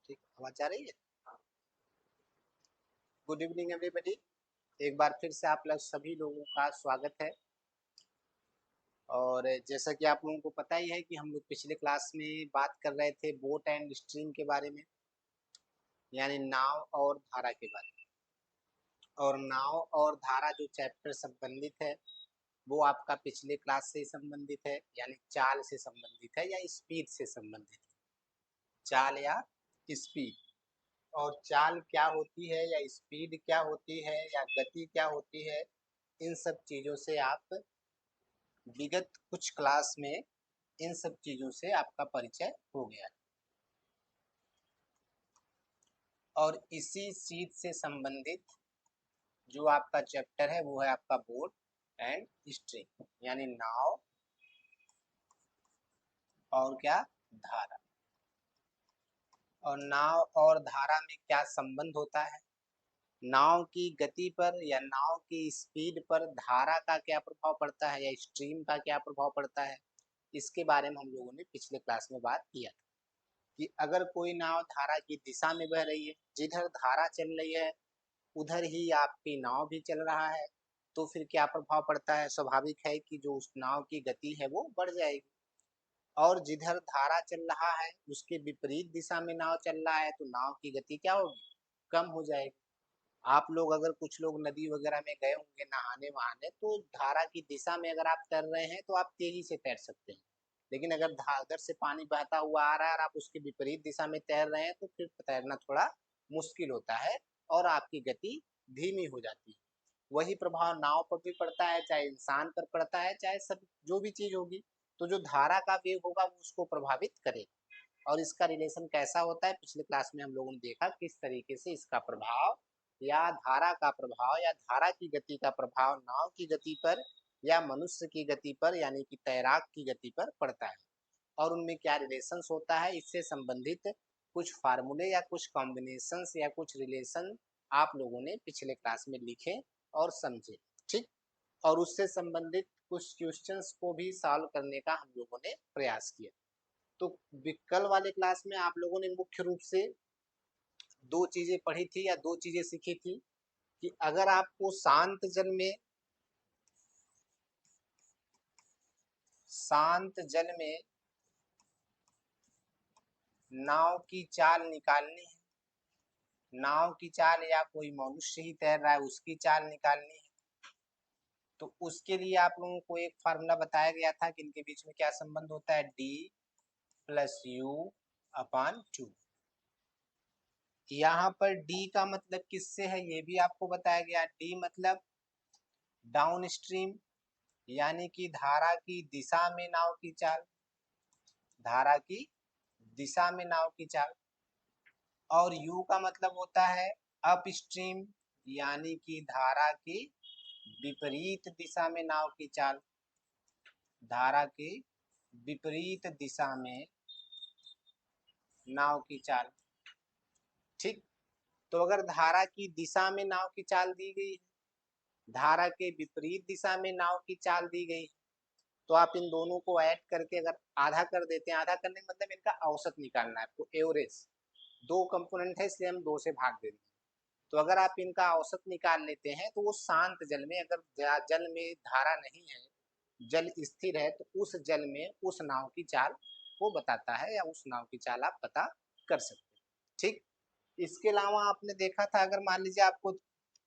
ठीक, आवाज जा रही है। Good evening everybody. एक बार फिर से आप लोग सभी लोगों का स्वागत है। और जैसा कि आप लोगों को पता ही है कि हम लोग पिछले क्लास में बात कर रहे थे बोट एंड स्ट्रीम के बारे में, यानी नाव और धारा के बारे में। और नाव और धारा जो चैप्टर संबंधित है वो आपका पिछले क्लास से संबंधित है, यानी चाल से संबंधित है या स्पीड से संबंधित है। चाल या स्पीड। और चाल क्या होती है या स्पीड क्या होती है या गति क्या होती है, इन सब चीज़ों से आप विगत कुछ क्लास में इन सब चीज़ों से आपका परिचय हो गया है। और इसी चीज से संबंधित जो आपका चैप्टर है वो है आपका बोट एंड स्ट्रीम, यानी नाव और क्या, धारा। और नाव और धारा में क्या संबंध होता है, नाव की गति पर या नाव की स्पीड पर धारा का क्या प्रभाव पड़ता है या स्ट्रीम का क्या प्रभाव पड़ता है, इसके बारे में हम लोगों ने पिछले क्लास में बात किया था कि अगर कोई नाव धारा की दिशा में बह रही है, जिधर धारा चल रही है उधर ही आपकी नाव भी चल रहा है, तो फिर क्या प्रभाव पड़ता है। स्वाभाविक है कि जो उस नाव की गति है वो बढ़ जाएगी। और जिधर धारा चल रहा है उसके विपरीत दिशा में नाव चल रहा है तो नाव की गति क्या होगी, कम हो जाएगी। आप लोग अगर कुछ लोग नदी वगैरह में गए होंगे नहाने वहाने, तो धारा की दिशा में अगर आप तैर रहे हैं तो आप तेजी से तैर सकते हैं। लेकिन अगर उधर से पानी बहता हुआ आ रहा है और आप उसके विपरीत दिशा में तैर रहे हैं तो फिर तैरना थोड़ा मुश्किल होता है और आपकी गति धीमी हो जाती है। वही प्रभाव नाव पर भी पड़ता है, चाहे इंसान पर पड़ता है, चाहे सब जो भी चीज होगी। तो जो धारा का वेग होगा वो उसको प्रभावित करेगा। और इसका रिलेशन कैसा होता है, पिछले क्लास में हम लोगों ने देखा किस तरीके से इसका प्रभाव या धारा का प्रभाव या धारा की गति का प्रभाव नाव की गति पर या मनुष्य की गति पर यानी कि तैराक की गति पर पड़ता है। और उनमें क्या रिलेशंस होता है, इससे संबंधित कुछ फार्मूले या कुछ कॉम्बिनेशंस या कुछ रिलेशन आप लोगों ने पिछले क्लास में लिखे और समझे। ठीक, और उससे संबंधित कुछ क्वेश्चंस को भी सॉल्व करने का हम लोगों ने प्रयास किया। तो कल वाले क्लास में आप लोगों ने मुख्य रूप से दो चीजें पढ़ी थी या दो चीजें सीखी थी कि अगर आपको शांत जल में नाव की चाल निकालनी है, नाव की चाल या कोई मनुष्य ही तैर रहा है उसकी चाल निकालनी है, तो उसके लिए आप लोगों को एक फार्मूला बताया गया था कि इनके बीच में क्या संबंध होता है, D+U/2। यहाँ पर D का मतलब किससे है ये भी आपको बताया गया। D मतलब डाउन स्ट्रीम, यानी कि धारा की दिशा में नाव की चाल, धारा की दिशा में नाव की चाल। और U का मतलब होता है अप स्ट्रीम, यानी कि धारा की विपरीत दिशा में नाव की चाल, धारा की विपरीत दिशा में नाव की चाल। ठीक, तो अगर धारा की दिशा में नाव की चाल दी गई है, धारा के विपरीत दिशा में नाव की चाल दी गई, तो आप इन दोनों को ऐड करके अगर आधा कर देते हैं, आधा करने का मतलब इनका औसत निकालना है आपको, एवरेज। दो कंपोनेंट है इसलिए हम दो से भाग दे देंगे। तो अगर आप इनका औसत निकाल लेते हैं तो वो शांत जल में, अगर जल में धारा नहीं है, जल स्थिर है, तो उस जल में उस नाव की चाल वो बताता है या उस नाव की चाल आप पता कर सकते हैं। ठीक, इसके अलावा आपने देखा था अगर मान लीजिए आपको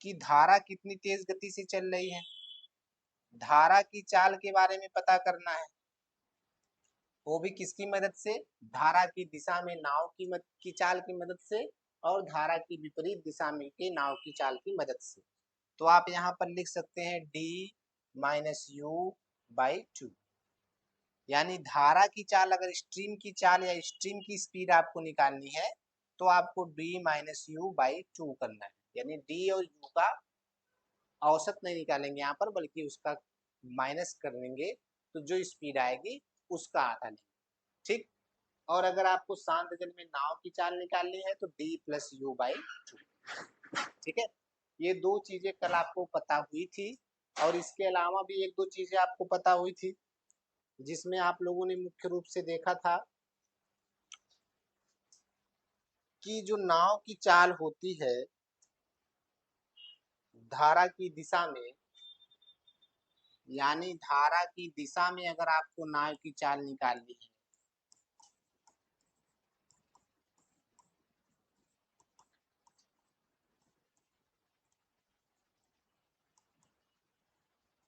कि धारा कितनी तेज गति से चल रही है, धारा की चाल के बारे में पता करना है, वो भी किसकी मदद से, धारा की दिशा में नाव की चाल की मदद से और धारा की विपरीत दिशा में के नाव की चाल की मदद से। तो आप यहाँ पर लिख सकते हैं D-U/2, यानी धारा की चाल अगर स्ट्रीम की चाल या स्ट्रीम की स्पीड आपको निकालनी है तो आपको D-U/2 करना है, यानी D और U का औसत नहीं निकालेंगे यहाँ पर बल्कि उसका माइनस कर लेंगे, तो जो स्पीड आएगी उसका आधा लेंगे। ठीक, और अगर आपको शांत जल में नाव की चाल निकालनी है तो D+U/2। ठीक है, ये दो चीजें कल आपको पता हुई थी। और इसके अलावा भी एक दो चीजें आपको पता हुई थी जिसमें आप लोगों ने मुख्य रूप से देखा था कि जो नाव की चाल होती है धारा की दिशा में, यानी धारा की दिशा में अगर आपको नाव की चाल निकालनी है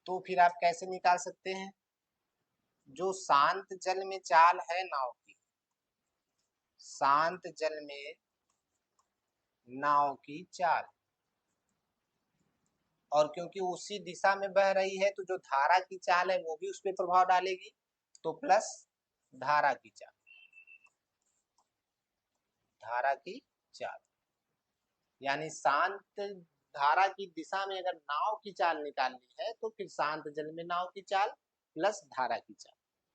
तो फिर आप कैसे निकाल सकते हैं? जो शांत जल में चाल है नाव की, शांत जल में नाव की चाल, और क्योंकि उसी दिशा में बह रही है तो जो धारा की चाल है वो भी उस पर प्रभाव डालेगी, तो प्लस धारा की चाल, धारा की चाल, यानी शांत धारा की दिशा में अगर नाव की चाल निकालनी है तो फिर शांत जल में नाव की चाल प्लस धारा की चाल।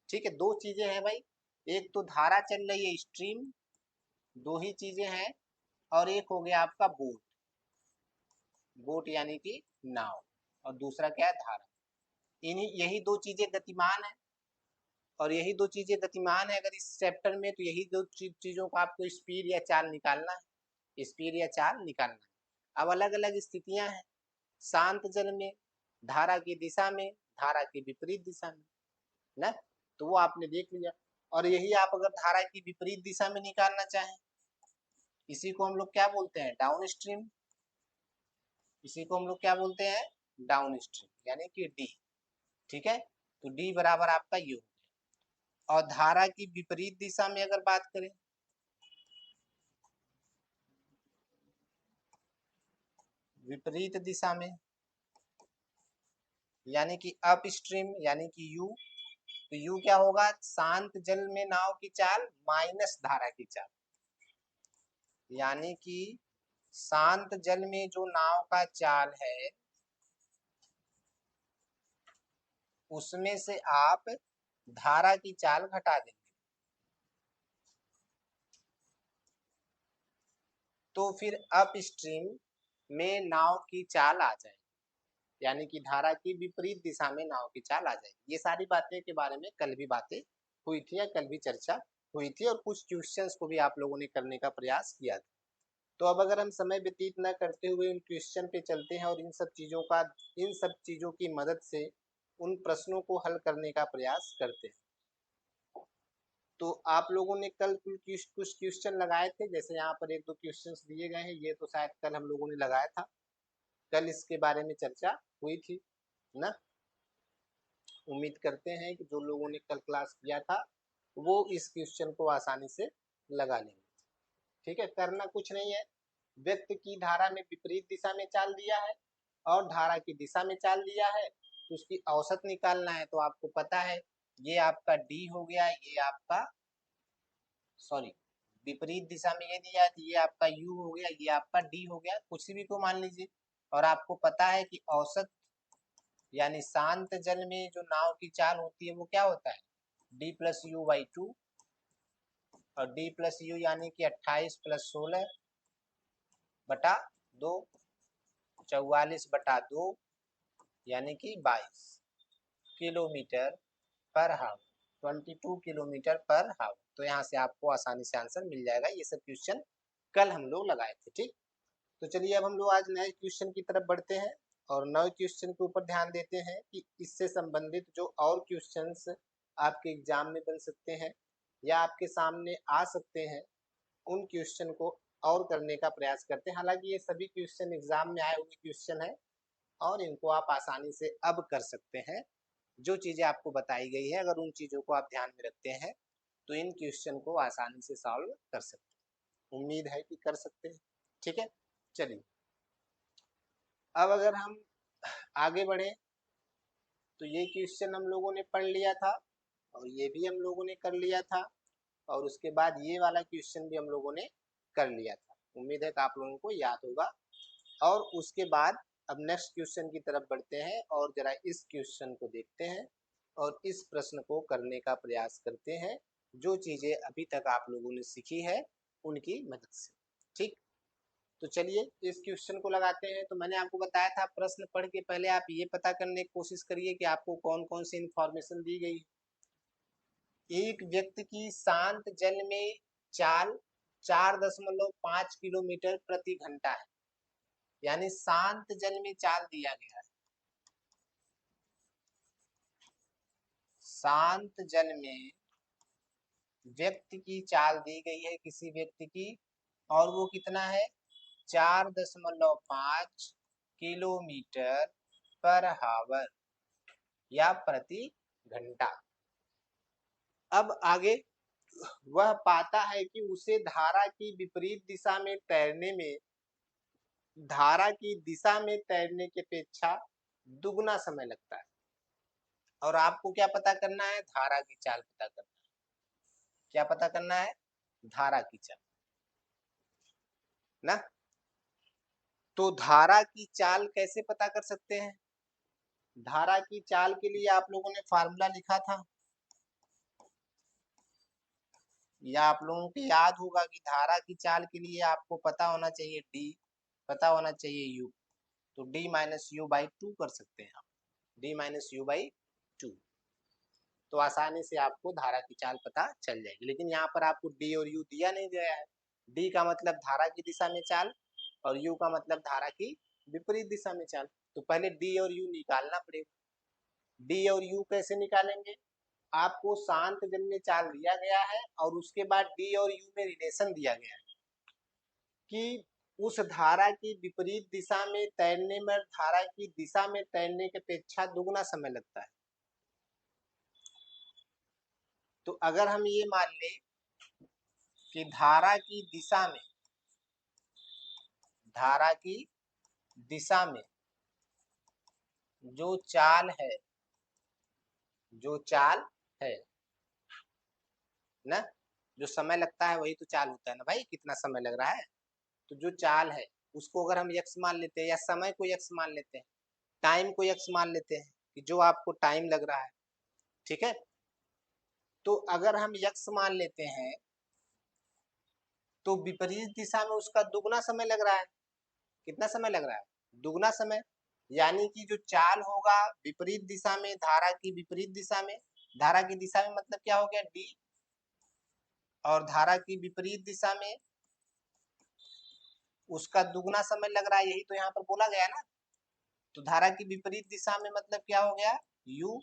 ठीक है, दो चीजें हैं भाई, एक तो धारा चल रही है स्ट्रीम, दो ही चीजें हैं, और एक हो गया आपका बोट, बोट यानी कि नाव, और दूसरा क्या है धारा। इन्हीं यही दो चीजें गतिमान है, और यही दो चीजें गतिमान है अगर इस चैप्टर में, तो यही दो चीजों को आपको स्पीड या चाल निकालना है, स्पीड या चाल निकालना है। अब अलग अलग स्थितियां हैं, शांत जल में, धारा की दिशा में, धारा की विपरीत दिशा में ना, तो वो आपने देख लिया। और यही आप अगर धारा की विपरीत दिशा में निकालना चाहें, इसी को हम लोग क्या बोलते हैं? डाउन स्ट्रीम, इसी को हम लोग क्या बोलते हैं? डाउन स्ट्रीम, यानी कि डी। ठीक है, तो डी बराबर आपका यू। और धारा की विपरीत दिशा में अगर बात करें, विपरीत दिशा में यानी कि अप स्ट्रीम यानी कि यू, तो यू क्या होगा? शांत जल में नाव की चाल माइनस धारा की चाल, यानी कि शांत जल में जो नाव का चाल है उसमें से आप धारा की चाल घटा देंगे, तो फिर अप स्ट्रीम में नाव की चाल आ जाएगी, यानी कि धारा की विपरीत दिशा में नाव की चाल आ जाएगी। ये सारी बातें के बारे में कल भी बातें हुई थी, या कल भी चर्चा हुई थी, और कुछ क्वेश्चंस को भी आप लोगों ने करने का प्रयास किया था। तो अब अगर हम समय व्यतीत न करते हुए उन क्वेश्चन पे चलते हैं और इन सब चीजों की मदद से उन प्रश्नों को हल करने का प्रयास करते हैं। तो आप लोगों ने कल कुछ क्वेश्चन लगाए थे, जैसे यहाँ पर एक दो क्वेश्चंस दिए गए हैं, ये तो शायद कल हम लोगों ने लगाया था, कल इसके बारे में चर्चा हुई थी ना। उम्मीद करते हैं कि जो लोगों ने कल क्लास किया था वो इस क्वेश्चन को आसानी से लगा लेंगे। ठीक है, करना कुछ नहीं है, व्यक्ति की धारा में विपरीत दिशा में चाल दिया है और धारा की दिशा में चाल दिया है, तो उसकी औसत निकालना है। तो आपको पता है ये आपका डी हो गया, ये आपका सॉरी विपरीत दिशा में ये दिया है तो ये आपका यू हो गया, ये आपका डी हो गया, कुछ भी को मान लीजिए। और आपको पता है कि औसत यानी शांत जल में जो नाव की चाल होती है वो क्या होता है? D plus you by two, और डी प्लस यू यानी कि 28 प्लस 16 बटा 2, 44/2 यानी कि 22 किलोमीटर पर हावर, 22 किलोमीटर पर हावर। तो यहाँ से आपको आसानी से आंसर मिल जाएगा। ये सब क्वेश्चन कल हम लोग लगाए थे। ठीक, तो चलिए अब हम लोग आज नए क्वेश्चन की तरफ बढ़ते हैं और नए क्वेश्चन के ऊपर ध्यान देते हैं कि इससे संबंधित जो और क्वेश्चंस आपके एग्जाम में बन सकते हैं या आपके सामने आ सकते हैं, उन क्वेश्चन को और करने का प्रयास करते हैं। हालांकि ये सभी क्वेश्चन एग्जाम में आए हुए क्वेश्चन है और इनको आप आसानी से अब कर सकते हैं। जो चीजें आपको बताई गई है अगर उन चीजों को आप ध्यान में रखते हैं तो इन क्वेश्चन को आसानी से सॉल्व कर सकते हैं। उम्मीद है कि कर सकते हैं। ठीक है, चलिए अब अगर हम आगे बढ़े तो ये क्वेश्चन हम लोगों ने पढ़ लिया था और ये भी हम लोगों ने कर लिया था, और उसके बाद ये वाला क्वेश्चन भी हम लोगों ने कर लिया था। उम्मीद है कि आप लोगों को याद होगा। और उसके बाद अब नेक्स्ट क्वेश्चन की तरफ बढ़ते हैं और जरा इस क्वेश्चन को देखते हैं और इस प्रश्न को करने का प्रयास करते हैं, जो चीजें अभी तक आप लोगों ने सीखी है उनकी मदद से। ठीक, तो चलिए इस क्वेश्चन को लगाते हैं। तो मैंने आपको बताया था प्रश्न पढ़ के पहले आप ये पता करने की कोशिश करिए कि आपको कौन कौन सी इंफॉर्मेशन दी गई। एक व्यक्ति की शांत जल में चाल 4.5 किलोमीटर प्रति घंटा है, यानी शांत जल में चाल दिया गया है। शांत जल में व्यक्ति की चाल दी गई है, किसी व्यक्ति की, और वो कितना है, 4.5 किलोमीटर पर हावर या प्रति घंटा। अब आगे वह पाता है कि उसे धारा की विपरीत दिशा में तैरने में, धारा की दिशा में तैरने की अपेक्षा दुगना समय लगता है। और आपको क्या पता करना है, धारा की चाल पता करना है। क्या पता करना है, धारा की चाल ना। तो धारा की चाल कैसे पता कर सकते हैं, धारा की चाल के लिए आप लोगों ने फार्मूला लिखा था, या आप लोगों को याद होगा कि धारा की चाल के लिए आपको पता होना चाहिए डी, पता होना चाहिए यू। तो D minus you by two कर सकते हैं आप, D minus you by two. तो आसानी से आपको धारा की चाल पता चल जाएगी। लेकिन यहाँ पर आपको डी और यू दिया नहीं गया है। डी का मतलब धारा की दिशा में चाल, और यू का मतलब धारा की विपरीत दिशा में चाल। तो पहले डी और यू निकालना पड़ेगा। डी और यू कैसे निकालेंगे, आपको शांत जल में चाल दिया गया है और उसके बाद डी और यू में रिलेशन दिया गया है कि उस धारा की विपरीत दिशा में तैरने में धारा की दिशा में तैरने की अपेक्षा दुगना समय लगता है। तो अगर हम ये मान लें कि धारा की दिशा में, धारा की दिशा में जो चाल है, जो चाल है ना, जो समय लगता है वही तो चाल होता है ना भाई, कितना समय लग रहा है। तो जो चाल है उसको अगर हम x मान लेते हैं, या समय को x मान लेते हैं, टाइम को x मान लेते हैं कि जो आपको टाइम लग रहा है, ठीक है। तो अगर हम x मान लेते हैं तो विपरीत दिशा में उसका दुगना समय लग रहा है। कितना समय लग रहा है, दुगना समय। यानी कि जो चाल होगा विपरीत दिशा में, धारा की विपरीत दिशा में, धारा की दिशा में मतलब क्या हो गया d, और धारा की विपरीत दिशा में उसका दुगना समय लग रहा है, यही तो यहाँ पर बोला गया ना। तो धारा की विपरीत दिशा में मतलब क्या हो गया, u।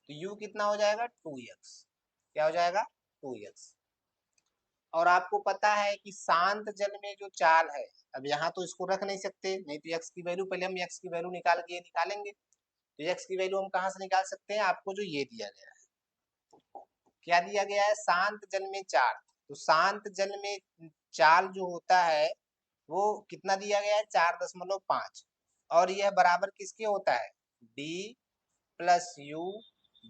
तो u कितना हो जाएगा, 2x। क्या हो जाएगा, 2x। और आपको पता है कि शांत जल में जो चाल है, अब यहाँ तो इसको रख नहीं सकते, नहीं तो x की वैल्यू, पहले हम x की वैल्यू निकाल के निकालेंगे। तो x की वैल्यू हम कहाँ से निकाल सकते हैं, आपको जो ये दिया गया है, क्या दिया गया है, शांत जल में चाल। तो शांत जल में चाल जो होता है वो कितना दिया गया है, 4.5, और यह बराबर किसके होता है, d plus you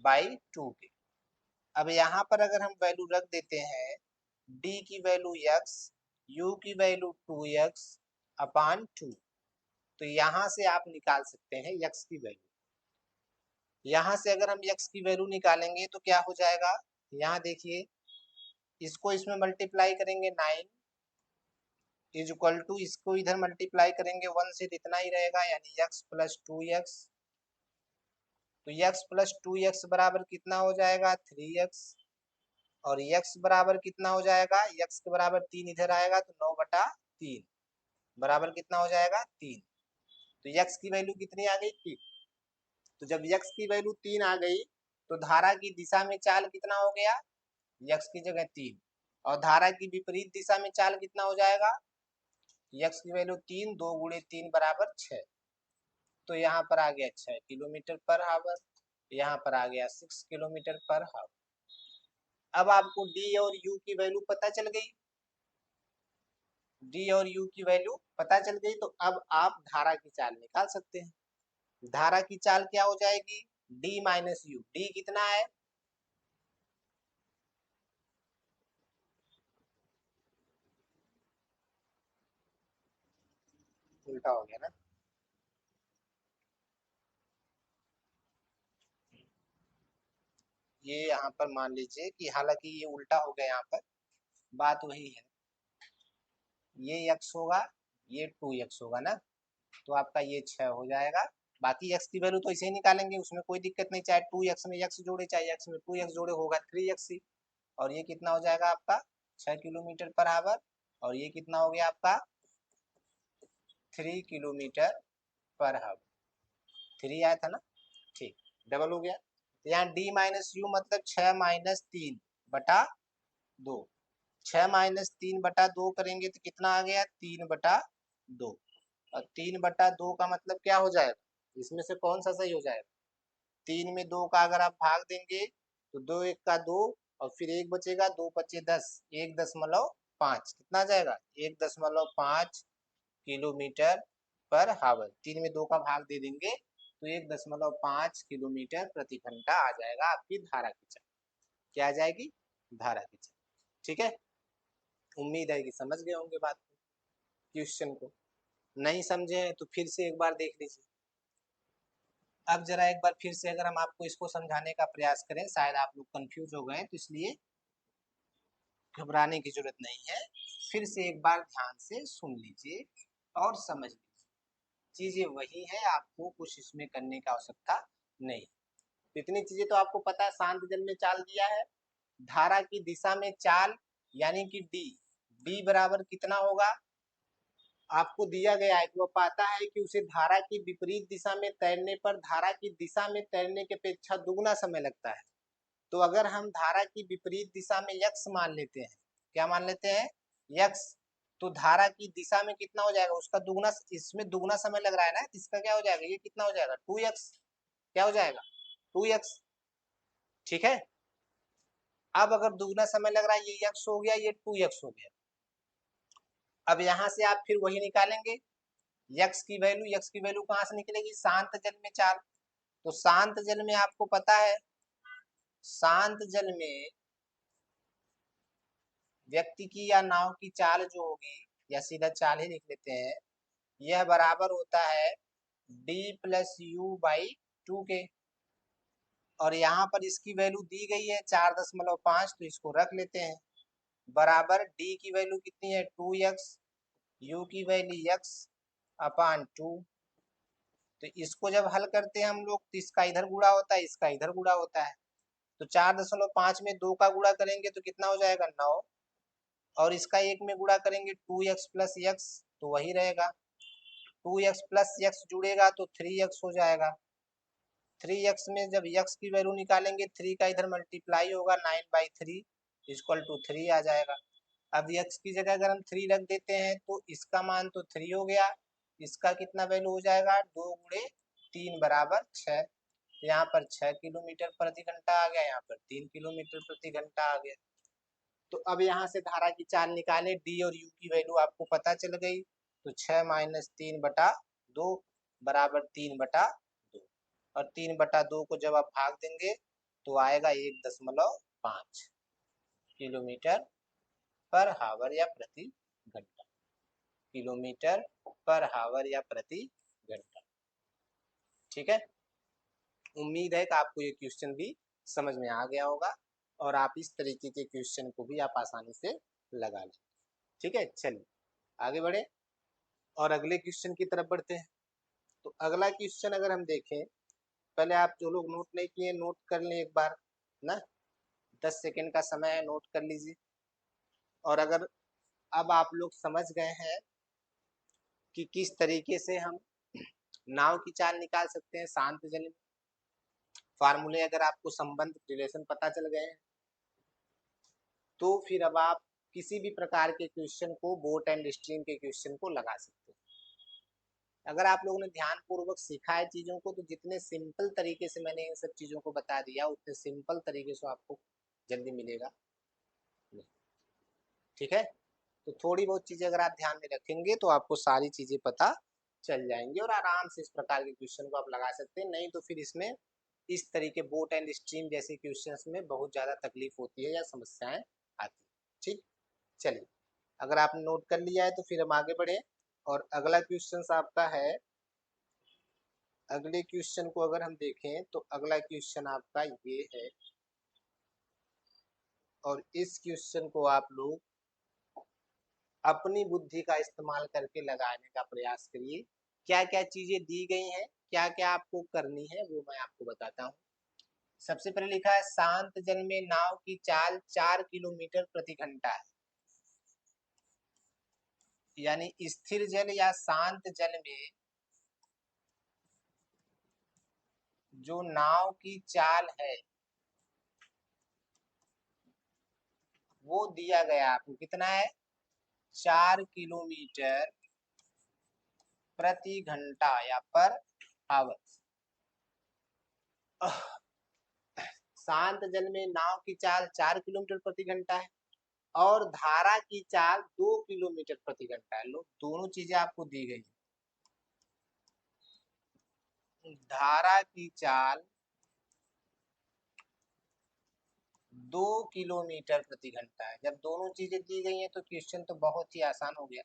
by two के। अब यहाँ पर अगर हम वैल्यू रख देते हैं, d की वैल्यू x, u की वैल्यू 2x अपान 2, तो यहाँ से आप निकाल सकते हैं x की वैल्यू। यहाँ से अगर हम x की वैल्यू निकालेंगे तो क्या हो जाएगा, यहाँ देखिए, इसको इसमें मल्टीप्लाई करेंगे 9 इज इक्वल टू, इसको इधर मल्टीप्लाई करेंगे 1 से, इतना ही रहेगा, यानी x प्लस 2x। तो x प्लस 2x बराबर कितना हो जाएगा, 3x। और x बराबर कितना हो जाएगा, x के बराबर 3 इधर आएगा तो 9/3 बराबर कितना हो जाएगा, 3। तो x की वैल्यू कितनी आ गई, 3। तो जब x की वैल्यू 3 आ गई तो धारा की दिशा में चाल कितना हो गया, x की जगह 3, और धारा की विपरीत दिशा में चाल कितना हो जाएगा, x की वैल्यू 3, 2 गुणे 3 बराबर 6। तो यहाँ पर आ गया 6 किलोमीटर पर हावर, यहाँ पर आ गया 6 किलोमीटर पर हावर। अब आपको d और u की वैल्यू पता चल गई, d और u की वैल्यू पता चल गई, तो अब आप धारा की चाल निकाल सकते हैं। धारा की चाल क्या हो जाएगी, d माइनस यू। d कितना है, उल्टा हो गया ना, ये यहाँ पर मान लीजिए कि हालांकि ये उल्टा हो गया, यहाँ पर बात वही है, ये x होगा, ये 2x होगा ना, तो आपका ये 6 हो जाएगा। बाकी x की वैल्यू तो इसे ही निकालेंगे, उसमें कोई दिक्कत नहीं, चाहे 2x में x जोड़े चाहे x में 2x जोड़े, होगा 3x ही। और ये कितना हो जाएगा आपका 6 किलोमीटर पर आवर, और ये कितना हो गया आपका 3 किलोमीटर पर आवर। 3 आया था ना, ठीक, डबल हो गया। तो यहाँ d माइनस यू मतलब 6 माइनस 3 बटा 2। 6 माइनस 3 बटा 2 करेंगे तो कितना आ गया 3 बटा 2। और 3 बटा 2 का मतलब क्या हो जाएगा, इसमें से कौन सा सही हो जाएगा, 3 में 2 का अगर आप भाग देंगे तो 2 एक का 2, और फिर एक बचेगा, 2 पचे 10, 1.5, कितना आ जाएगा 1.5 किलोमीटर पर हावर। 3 में 2 का भाग दे देंगे तो 1.5 किलोमीटर प्रति घंटा आ जाएगा आपकी धारा की चाल। क्या आ जाएगी, धारा की चाल। ठीक है, उम्मीद है कि समझ गए होंगे बात को, क्वेश्चन को। नहीं समझे हैं तो फिर से एक बार देख लीजिए। अब जरा एक बार फिर से अगर हम आपको इसको समझाने का प्रयास करें, शायद आप लोग कंफ्यूज हो गए, तो इसलिए घबराने की जरूरत नहीं है। फिर से एक बार ध्यान से सुन लीजिए और समझ लीजिए, चीजें वही है, आपको कुछ इसमें करने की आवश्यकता नहीं। इतनी चीजें तो आपको पता है, शांत जल में चाल दिया है, धारा की दिशा में चाल यानी कि डी बराबर कितना होगा आपको दिया गया है कि वो पाता है कि उसे धारा की विपरीत दिशा में तैरने पर धारा की दिशा में तैरने के अपेक्षा दुगना समय लगता है। तो अगर हम धारा की विपरीत दिशा में यक्स मान लेते हैं, क्या मान लेते हैं, यक्स, तो धारा की दिशा में कितना हो जाएगा, उसका दुगना, इसमें दुगना समय लग रहा है ना, इसका क्या हो जाएगा, ये कितना हो जाएगा 2x, क्या हो जाएगा 2x। ठीक है, अब अगर दुगना समय लग रहा है, ये x हो गया, ये 2x हो गया। अब यहां से आप फिर वही निकालेंगे, यक्स की वैल्यू कहां से निकलेगी, शांत जल में चाल। तो शांत जल में आपको पता है, शांत जल में व्यक्ति की या नाव की चाल जो होगी, या सीधा चाल ही लिख लेते हैं, यह बराबर होता है d प्लस यू बाई 2 के। और यहाँ पर इसकी वैल्यू दी गई है 4.5, तो इसको रख लेते हैं, बराबर d की वैल्यू कितनी है 2x, u की वैल्यू x अपान 2। तो इसको जब हल करते हैं हम लोग, तो इसका इधर गुणा होता है, इसका इधर गुणा होता है। तो 4.5 में 2 का गुणा करेंगे तो कितना हो जाएगा 9, और इसका 1 में गुणा करेंगे 2x प्लस x, तो वही रहेगा, 2x प्लस x जुड़ेगा तो 3x हो जाएगा। 3x में जब x की वैल्यू निकालेंगे, 3 का इधर मल्टीप्लाई होगा, 9/3 इक्वल टू 3 आ जाएगा। अब x की जगह अगर हम 3 रख देते हैं तो इसका मान तो 3 हो गया, इसका कितना वैल्यू हो जाएगा 2 गुणे 3 बराबर 6। यहाँ पर 6 किलोमीटर प्रति घंटा आ गया, यहाँ पर 3 किलोमीटर प्रति घंटा आ गया। तो अब यहाँ से धारा की चाल निकाले, डी और यू की वैल्यू आपको पता चल गई, तो 6 माइनस 3 बटा 2 बराबर 3/2, और 3/2 को जब आप भाग देंगे तो आएगा 1.5 किलोमीटर पर हावर या प्रति घंटा, किलोमीटर पर हावर या प्रति घंटा। ठीक है, उम्मीद है कि आपको ये क्वेश्चन भी समझ में आ गया होगा, और आप इस तरीके के क्वेश्चन को भी आप आसानी से लगा लें। ठीक है, चलिए आगे बढ़े और अगले क्वेश्चन की तरफ बढ़ते हैं। तो अगला क्वेश्चन अगर हम देखें, पहले आप जो लोग नोट नहीं किए नोट कर लें एक बार ना, 10 सेकेंड का समय है, नोट कर लीजिए। और अगर अब आप लोग समझ गए हैं कि किस तरीके से हम नाव की चाल निकाल सकते हैं शांत जल में, फार्मूले अगर आपको संबंध रिलेशन पता चल गए हैं, तो फिर अब आप किसी भी प्रकार के क्वेश्चन को, बोट एंड स्ट्रीम के क्वेश्चन को लगा सकते हैं। अगर आप लोगों ने ध्यान पूर्वक सीखा है चीजों को, तो जितने सिंपल तरीके से मैंने इन सब चीजों को बता दिया, उतने सिंपल तरीके से आपको जल्दी मिलेगा नहीं। ठीक है, तो थोड़ी बहुत चीजें अगर आप ध्यान में रखेंगे तो आपको सारी चीजें पता चल जाएंगी, और आराम से इस प्रकार के क्वेश्चन को आप लगा सकते हैं। नहीं तो फिर इसमें इस तरीके बोट एंड स्ट्रीम जैसे क्वेश्चंस में बहुत ज्यादा तकलीफ होती है या समस्याएं आती है। ठीक, चलिए अगर आपने नोट कर लिया है तो फिर हम आगे बढ़े, और अगला क्वेश्चन आपका है, अगले क्वेश्चन को अगर हम देखें तो अगला क्वेश्चन आपका ये है, और इस क्वेश्चन को आप लोग अपनी बुद्धि का इस्तेमाल करके लगाने का प्रयास करिए। क्या क्या चीजें दी गई हैं, क्या क्या आपको करनी है, वो मैं आपको बताता हूँ। सबसे पहले लिखा है शांत जल में नाव की चाल 4 किलोमीटर प्रति घंटा है। यानी स्थिर जल या शांत जल में जो नाव की चाल है वो दिया गया आपको, कितना है? 4 किलोमीटर प्रति घंटा या पर आवर। शांत जल में नाव की चाल 4 किलोमीटर प्रति घंटा है और धारा की चाल 2 किलोमीटर प्रति घंटा है। लो, दोनों चीजें आपको दी गई। धारा की चाल 2 किलोमीटर प्रति घंटा है। जब दोनों चीजें दी गई हैं तो क्वेश्चन तो बहुत ही आसान हो गया।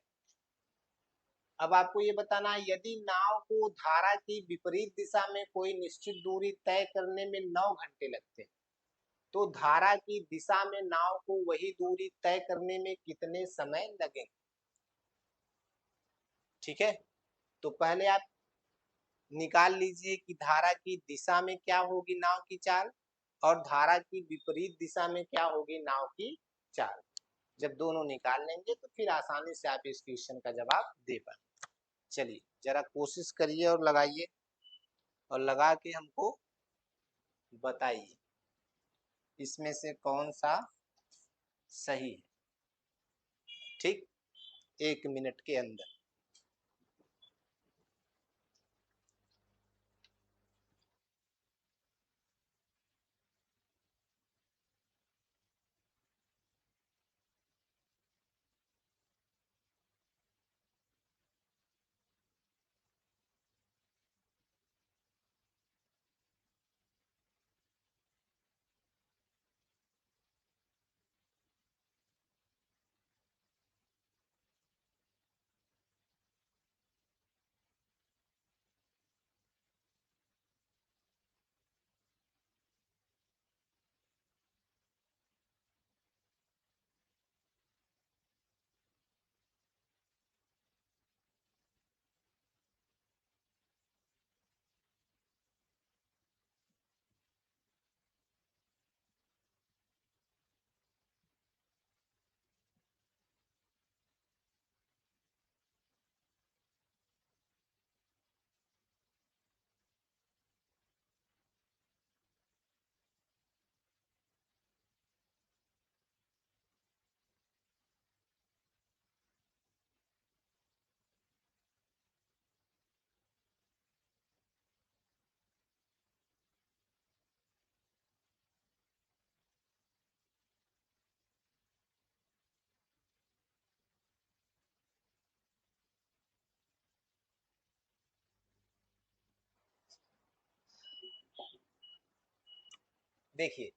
अब आपको ये बताना है, यदि नाव को धारा की विपरीत दिशा में कोई निश्चित दूरी तय करने में 9 घंटे लगते हैं, तो धारा की दिशा में नाव को वही दूरी तय करने में कितने समय लगेंगे? ठीक है, तो पहले आप निकाल लीजिए कि धारा की दिशा में क्या होगी नाव की चाल और धारा की विपरीत दिशा में क्या होगी नाव की चाल। जब दोनों निकाल लेंगे तो फिर आसानी से आप इस क्वेश्चन का जवाब दे पाएंगे। चलिए जरा कोशिश करिए और लगाइए और लगा के हमको बताइए इसमें से कौन सा सही है। ठीक, 1 मिनट के अंदर। देखिए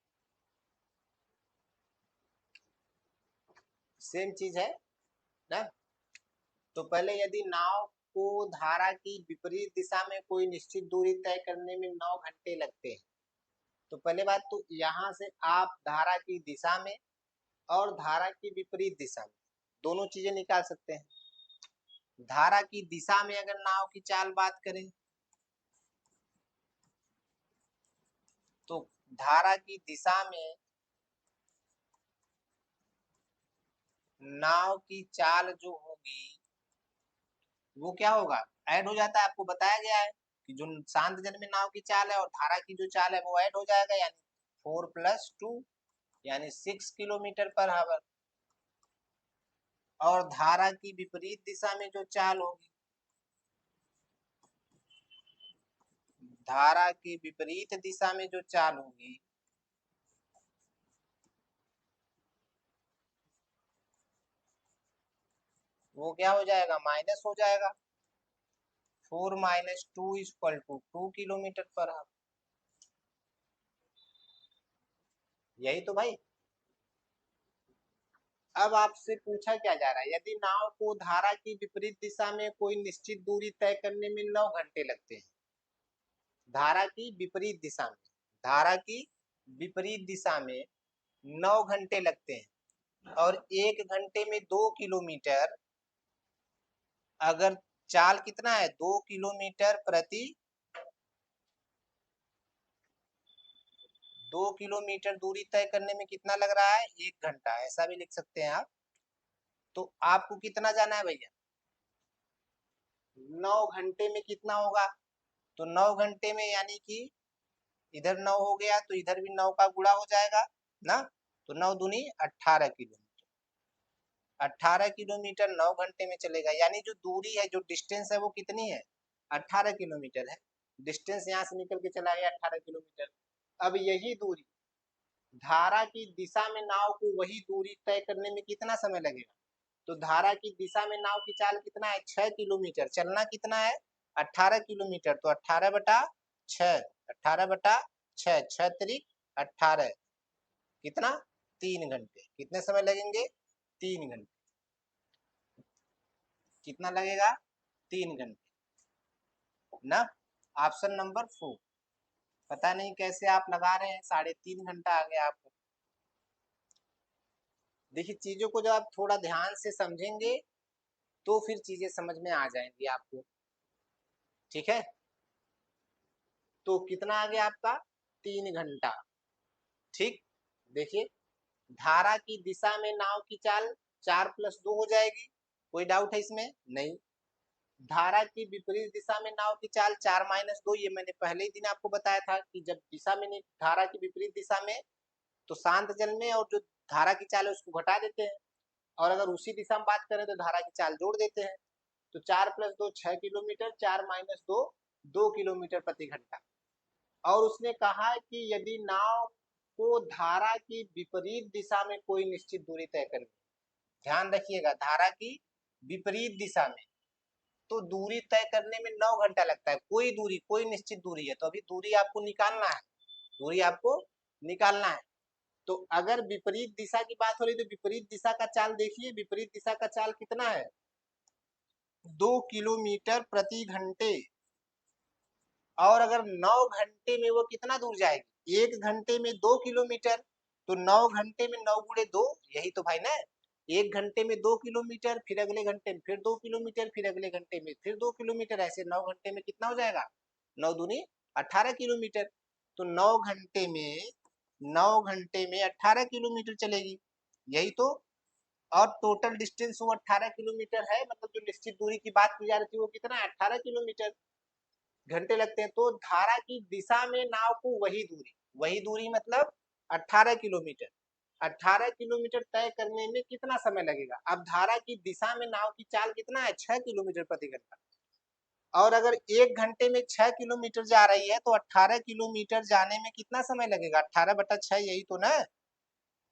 सेम चीज है ना। तो पहले यदि नाव को धारा की विपरीत दिशा में कोई निश्चित दूरी तय करने में 9 घंटे लगते हैं, तो पहले बात तो यहाँ से आप धारा की दिशा में और धारा की विपरीत दिशा में दोनों चीजें निकाल सकते हैं। धारा की दिशा में अगर नाव की चाल बात करें तो धारा की दिशा में नाव की चाल जो होगी वो क्या होगा, ऐड हो जाता है। आपको बताया गया है कि जो शांत जल में नाव की चाल है और धारा की जो चाल है वो ऐड हो जाएगा, यानी 4 + 2 यानी 6 किलोमीटर पर आवर। और धारा की विपरीत दिशा में जो चाल होगी, धारा की विपरीत दिशा में जो चाल होगी वो क्या हो जाएगा, माइनस हो जाएगा। 4 - 2 = 2 किलोमीटर पर आवर। यही तो भाई। अब आपसे पूछा क्या जा रहा है, यदि नाव को धारा की विपरीत दिशा में कोई निश्चित दूरी तय करने में 9 घंटे लगते हैं, धारा की विपरीत दिशा में, धारा की विपरीत दिशा में 9 घंटे लगते हैं और 1 घंटे में 2 किलोमीटर, अगर चाल कितना है 2 किलोमीटर दूरी तय करने में कितना लग रहा है, 1 घंटा, ऐसा भी लिख सकते हैं आप। तो आपको कितना जाना है भैया, 9 घंटे में कितना होगा? तो 9 घंटे में यानी कि इधर 9 हो गया तो इधर भी 9 का गुणा हो जाएगा ना। तो 9 दूनी 18 किलोमीटर। 18 किलोमीटर 9 घंटे में चलेगा, यानी जो दूरी है, जो डिस्टेंस है वो कितनी है? 18 किलोमीटर है। डिस्टेंस यहाँ से निकल के चला गया 18 किलोमीटर। अब यही दूरी धारा की दिशा में नाव को वही दूरी तय करने में कितना समय लगेगा? तो धारा की दिशा में नाव की चाल कितना है? 6 किलोमीटर। चलना कितना है? 18 किलोमीटर। तो 18 बटा 6, 18 बटा 6, 6 त्रिक 18, कितना? 3 घंटे। कितने समय लगेंगे? 3 घंटे। कितना लगेगा? 3 घंटे ना। Option number 4। पता नहीं कैसे आप लगा रहे हैं, 3.5 घंटा आ गया आपको। देखिए, चीजों को जब आप थोड़ा ध्यान से समझेंगे तो फिर चीजें समझ में आ जाएंगी आपको। ठीक है, तो कितना आ गया आपका? 3 घंटा। ठीक, देखिए, धारा की दिशा में नाव की चाल 4+2 हो जाएगी। कोई डाउट है इसमें? नहीं। धारा की विपरीत दिशा में नाव की चाल 4-2, ये मैंने पहले ही दिन आपको बताया था कि जब दिशा में धारा की विपरीत दिशा में, तो शांत जल में और जो धारा की चाल है उसको घटा देते हैं, और अगर उसी दिशा में बात करें तो धारा की चाल जोड़ देते हैं। तो 4+2 6 किलोमीटर, 4-2 2 किलोमीटर प्रति घंटा। और उसने कहा कि यदि नाव को धारा की विपरीत दिशा में कोई निश्चित दूरी तय करनी, ध्यान रखिएगा, धारा की विपरीत दिशा में, तो दूरी तय करने में 9 घंटा लगता है। कोई दूरी, कोई निश्चित दूरी है, तो अभी दूरी आपको निकालना है, दूरी आपको निकालना है। तो अगर विपरीत दिशा की बात हो रही तो विपरीत दिशा का चाल देखिए, विपरीत दिशा का चाल कितना है? 2 किलोमीटर प्रति घंटे। और अगर 9 घंटे में वो कितना दूर जाएगी? 1 घंटे में 2 किलोमीटर। तो 9 घंटे में 9 गुणे 2, यही तो भाई ना। 1 घंटे में 2 किलोमीटर, फिर अगले घंटे में फिर 2 किलोमीटर, फिर अगले घंटे में फिर 2 किलोमीटर, ऐसे 9 घंटे में कितना हो जाएगा? 9 दूनी 18 किलोमीटर। तो 9 घंटे में 18 किलोमीटर चलेगी, यही तो। और टोटल डिस्टेंस वो 18 किलोमीटर है, मतलब जो निश्चित दूरी की बात की जा रही थी वो कितना है? 18 किलोमीटर। घंटे लगते हैं। तो धारा की दिशा में नाव को वही दूरी मतलब 18 किलोमीटर, 18 किलोमीटर तय करने में कितना समय लगेगा? अब धारा की दिशा में नाव की चाल कितना है? 6 किलोमीटर प्रति घंटा। और अगर 1 घंटे में 6 किलोमीटर जा रही है तो 18 किलोमीटर जाने में कितना समय लगेगा? 18 बटा 6, यही तो ना।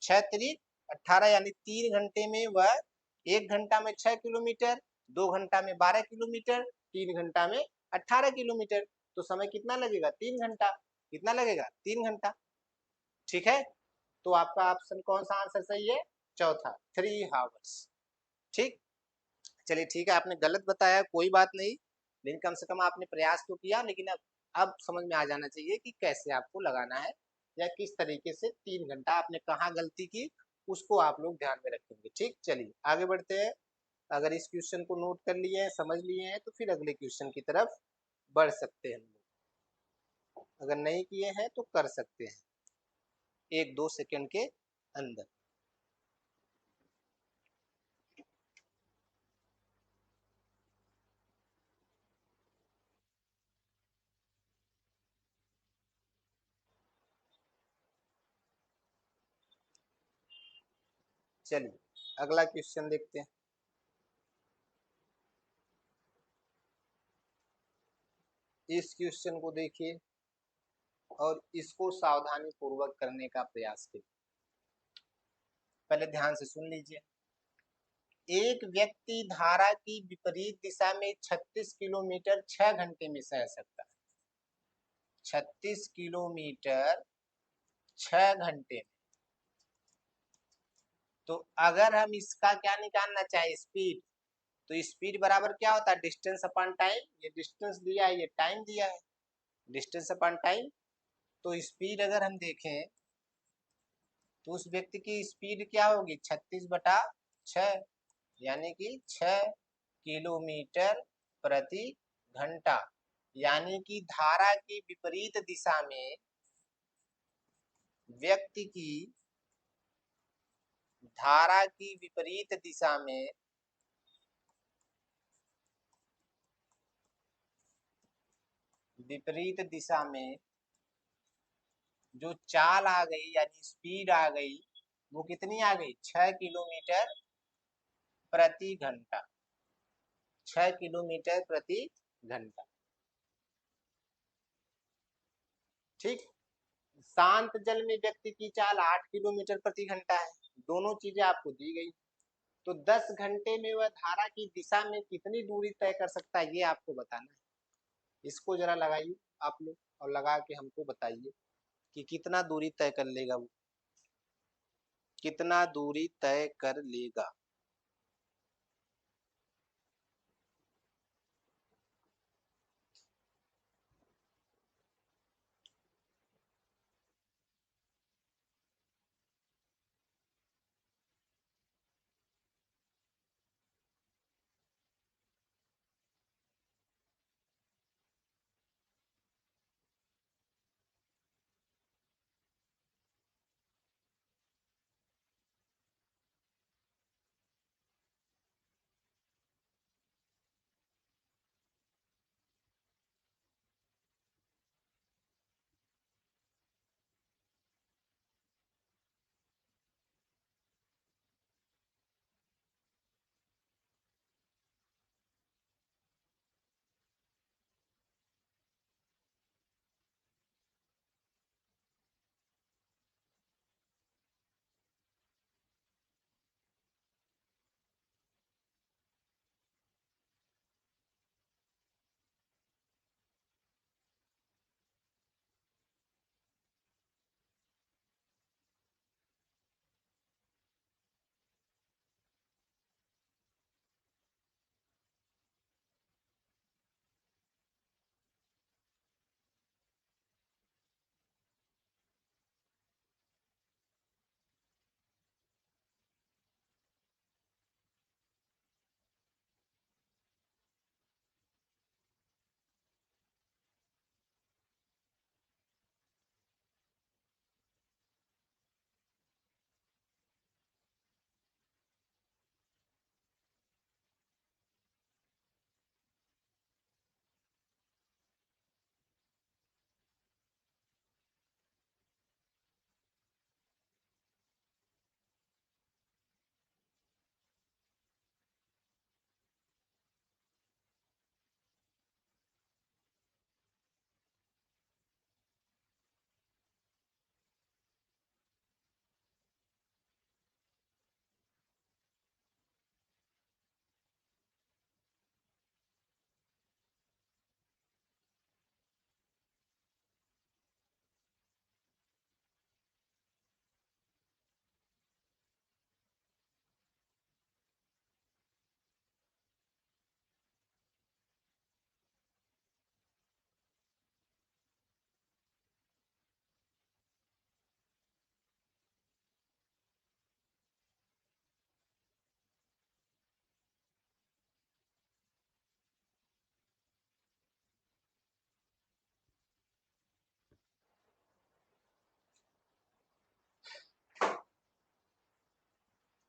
6 त्रिक 18, यानी 3 घंटे में वह 1 घंटा में 6 किलोमीटर, 2 घंटा में 12 किलोमीटर, 3 घंटा में 18 किलोमीटर। तो समय कितना लगेगा? 3 घंटा। कितना लगेगा? 3 घंटा। ठीक है, तो आपका ऑप्शन कौन सा आंसर सही है? चौथा, 3 हावर्स। ठीक, चलिए ठीक है, आपने गलत बताया, कोई बात नहीं, लेकिन कम से कम आपने प्रयास तो किया। लेकिन अब समझ में आ जाना चाहिए कि कैसे आपको लगाना है, या किस तरीके से 3 घंटा आपने कहाँ गलती की, उसको आप लोग ध्यान में रखेंगे। ठीक, चलिए आगे बढ़ते हैं। अगर इस क्वेश्चन को नोट कर लिए हैं, समझ लिए हैं, तो फिर अगले क्वेश्चन की तरफ बढ़ सकते हैं। अगर नहीं किए हैं तो कर सकते हैं 1-2 सेकंड के अंदर। चलिए अगला क्वेश्चन देखते हैं। इस क्वेश्चन को देखिए और इसको सावधानी पूर्वक करने का प्रयास कीजिए। पहले ध्यान से सुन लीजिए। एक व्यक्ति धारा की विपरीत दिशा में 36 किलोमीटर 6 घंटे में सह सकता है। 36 किलोमीटर 6 घंटे में। तो अगर हम इसका क्या निकालना चाहे? स्पीड। तो स्पीड बराबर क्या होता है? Distance upon time. ये डिस्टेंस दिया है, ये टाइम दिया है, डिस्टेंस अपॉन टाइम। तो स्पीड अगर हम देखें तो उस व्यक्ति की स्पीड क्या होगी? 36/6, यानी कि 6 किलोमीटर प्रति घंटा। यानी कि धारा की विपरीत दिशा में व्यक्ति की, धारा की विपरीत दिशा में विपरीत दिशा में जो चाल आ गई यानी स्पीड आ गई वो कितनी आ गई, 6 किलोमीटर प्रति घंटा। 6 किलोमीटर प्रति घंटा। ठीक। शांत जल में व्यक्ति की चाल 8 किलोमीटर प्रति घंटा है। दोनों चीजें आपको दी गई। तो 10 घंटे में वह धारा की दिशा में कितनी दूरी तय कर सकता है ये आपको बताना है। इसको जरा लगाइए आप लोग और लगा के हमको बताइए कि कितना दूरी तय कर लेगा वो, कितना दूरी तय कर लेगा।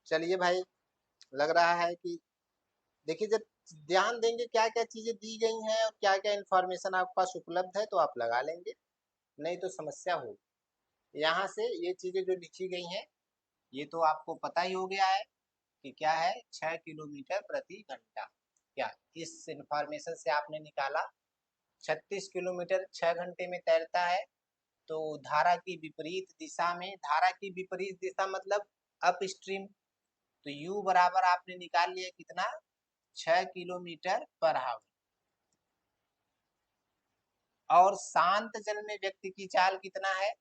चलिए भाई, लग रहा है कि देखिए जब ध्यान देंगे क्या क्या चीजें दी गई हैं और क्या क्या इंफॉर्मेशन आपके पास उपलब्ध है तो आप लगा लेंगे, नहीं तो समस्या होगी। यहाँ से ये चीजें जो लिखी गई हैं ये तो आपको पता ही हो गया है कि क्या है, 6 किलोमीटर प्रति घंटा। क्या इस इंफॉर्मेशन से आपने निकाला 36 किलोमीटर 6 घंटे में तैरता है। तो धारा की विपरीत दिशा में, धारा की विपरीत दिशा मतलब अप स्ट्रीम, तो u बराबर आपने निकाल लिया कितना, 6 किलोमीटर पर आवर। और शांत जल में व्यक्ति की चाल कितना है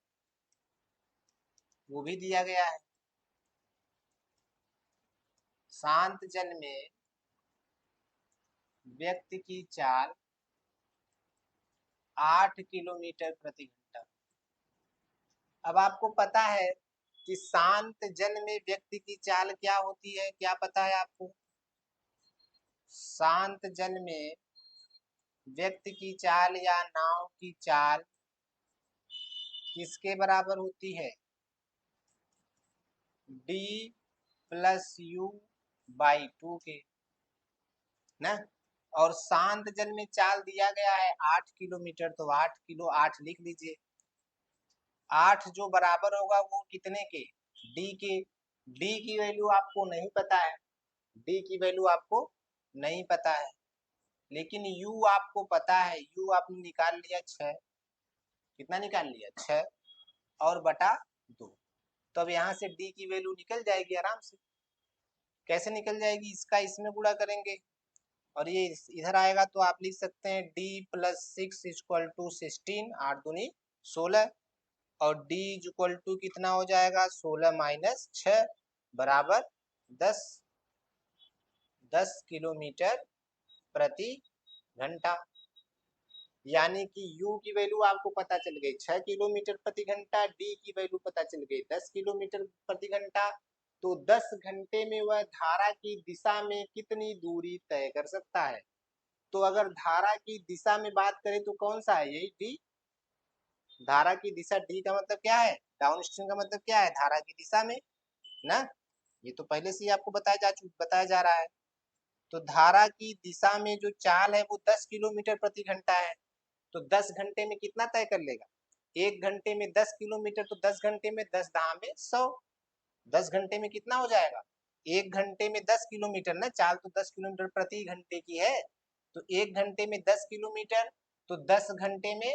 वो भी दिया गया है। शांत जल में व्यक्ति की चाल 8 किलोमीटर प्रति घंटा। अब आपको पता है कि शांत जल में व्यक्ति की चाल क्या होती है, क्या पता है आपको? शांत जल में व्यक्ति की चाल या नाव की चाल किसके बराबर होती है? d + u/2 के, ना। और शांत जल में चाल दिया गया है 8 किलोमीटर, तो 8 किलो 8 लिख लीजिए। 8 जो बराबर होगा वो कितने के, डी के। डी की वैल्यू आपको नहीं पता है, डी की वैल्यू आपको नहीं पता है, लेकिन यू आपको पता है। यू आपने निकाल लिया 6, कितना निकाल लिया 6 और बटा 2। तो अब यहाँ से डी की वैल्यू निकल जाएगी आराम से। कैसे निकल जाएगी, इसका इसमें गुणा करेंगे और ये इधर आएगा, तो आप लिख सकते हैं डी प्लस 6 इक्वल टू 16, 8 दूनी 16, और डी इक्वल टू कितना हो जाएगा 16 माइनस 6 बराबर 10, 10 किलोमीटर प्रति घंटा। यानी कि u की वैल्यू आपको पता चल गई 6 किलोमीटर प्रति घंटा, d की वैल्यू पता चल गई 10 किलोमीटर प्रति घंटा। तो 10 घंटे में वह धारा की दिशा में कितनी दूरी तय कर सकता है। तो अगर धारा की दिशा में बात करें तो कौन सा है, यही d। धारा की दिशा d का मतलब क्या है, डाउनस्ट्रीम का मतलब क्या है, धारा की दिशा में ना। ये तो पहले से ही आपको बताया जा रहा है। तो धारा की दिशा में जो चाल है वो 10 किलोमीटर प्रति घंटा है। तो 10 घंटे में कितना तय कर लेगा, 1 घंटे में 10 किलोमीटर, तो 10 घंटे में 10 दाम में 100, 10 घंटे में कितना हो जाएगा, 1 घंटे में 10 किलोमीटर ना, चाल तो 10 किलोमीटर प्रति घंटे की है, तो 1 घंटे में 10 किलोमीटर, तो 10 घंटे में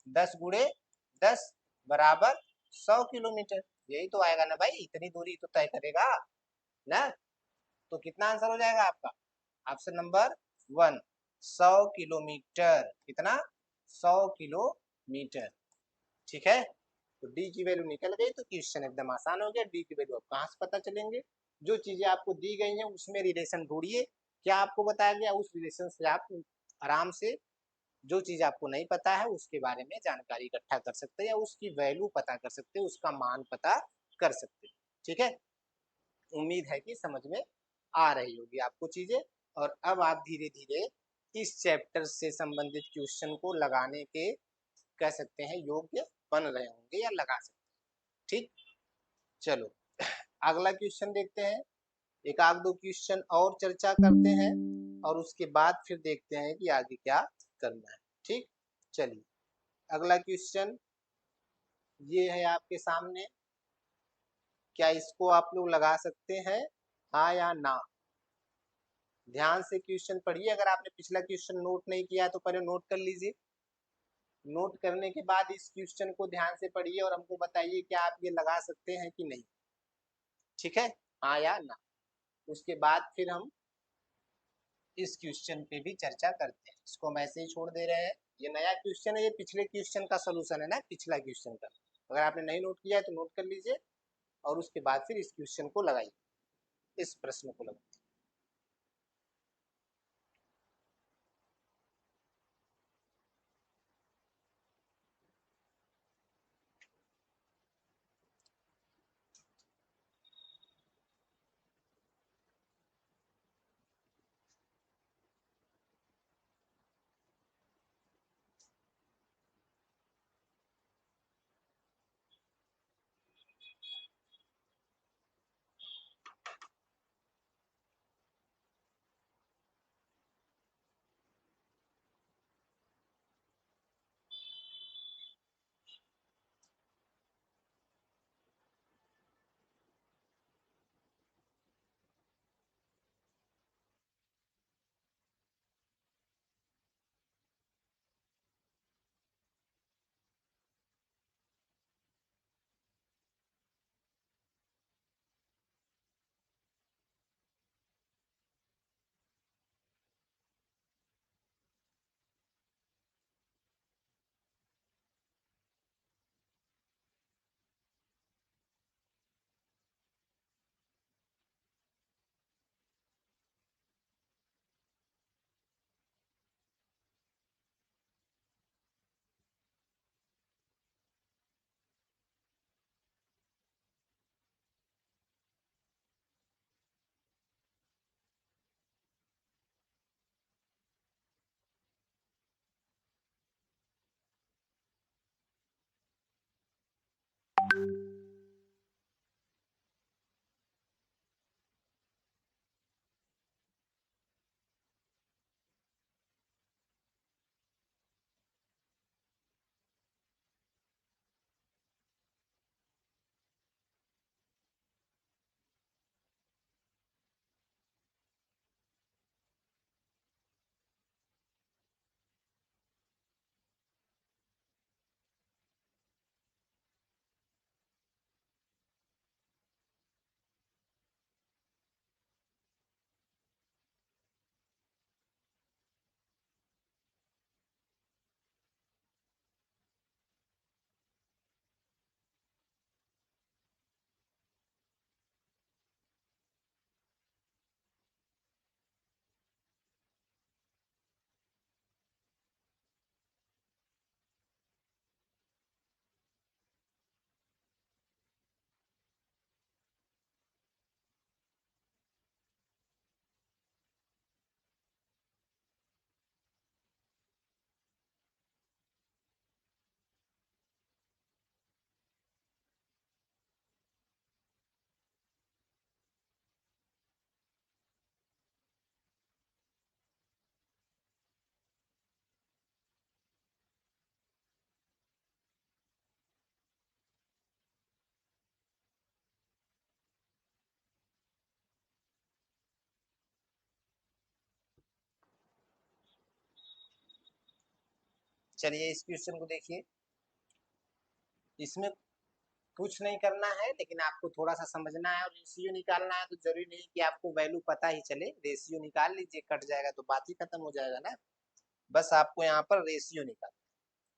10 गुणे 10 बराबर 100 किलोमीटर। यही तो आएगा ना भाई, इतनी दूरी तो तय करेगा ना। तो कितना आंसर हो जाएगा आपका, ऑप्शन नंबर 1, 100 किलोमीटर। कितना, 100 किलोमीटर। ठीक है, तो डी की वैल्यू निकल गई, तो क्वेश्चन एकदम आसान हो गया। डी की वैल्यू आप कहाँ से पता चलेंगे, जो चीजें आपको दी गई हैं उसमें रिलेशन ढूंढिए। क्या आपको बताया गया, उस रिलेशन से आप आराम से जो चीज आपको नहीं पता है उसके बारे में जानकारी इकट्ठा कर सकते हैं, या उसकी वैल्यू पता कर सकते हैं, उसका मान पता कर सकते हैं। ठीक है, उम्मीद है कि समझ में आ रही होगी आपको चीजें। और अब आप धीरे धीरे इस चैप्टर से संबंधित क्वेश्चन को लगाने के, कह सकते हैं, योग्य बन रहे होंगे या लगा सकते हैं। ठीक, चलो अगला क्वेश्चन देखते हैं। एक आध दो क्वेश्चन और चर्चा करते हैं और उसके बाद फिर देखते हैं कि आगे क्या करना है। ठीक, चलिए अगला क्वेश्चन ये है आपके सामने। क्या इसको आप लोग लगा सकते हैं, हाँ या ना। ध्यान से क्वेश्चन पढ़िए, अगर आपने पिछला क्वेश्चन नोट नहीं किया तो पहले नोट कर लीजिए। नोट करने के बाद इस क्वेश्चन को ध्यान से पढ़िए और हमको बताइए कि आप ये लगा सकते हैं कि नहीं। ठीक है, हाँ या ना। उसके बाद फिर हम इस क्वेश्चन पे भी चर्चा करते हैं। इसको हम ऐसे ही छोड़ दे रहे हैं। ये नया क्वेश्चन है, ये पिछले क्वेश्चन का सोल्यूशन है ना, पिछला क्वेश्चन का। अगर आपने नहीं नोट किया है तो नोट कर लीजिए और उसके बाद फिर इस क्वेश्चन को लगाइए, इस प्रश्न को लगाइए। चलिए इस क्वेश्चन को देखिए। इसमें कुछ नहीं करना है, लेकिन आपको थोड़ा सा समझना है और रेशियो निकालना है। तो जरूरी नहीं कि आपको वैल्यू पता ही चले, रेशियो निकाल लीजिए, कट जाएगा तो बात ही खत्म हो जाएगा ना। बस आपको यहाँ पर रेशियो निकालना।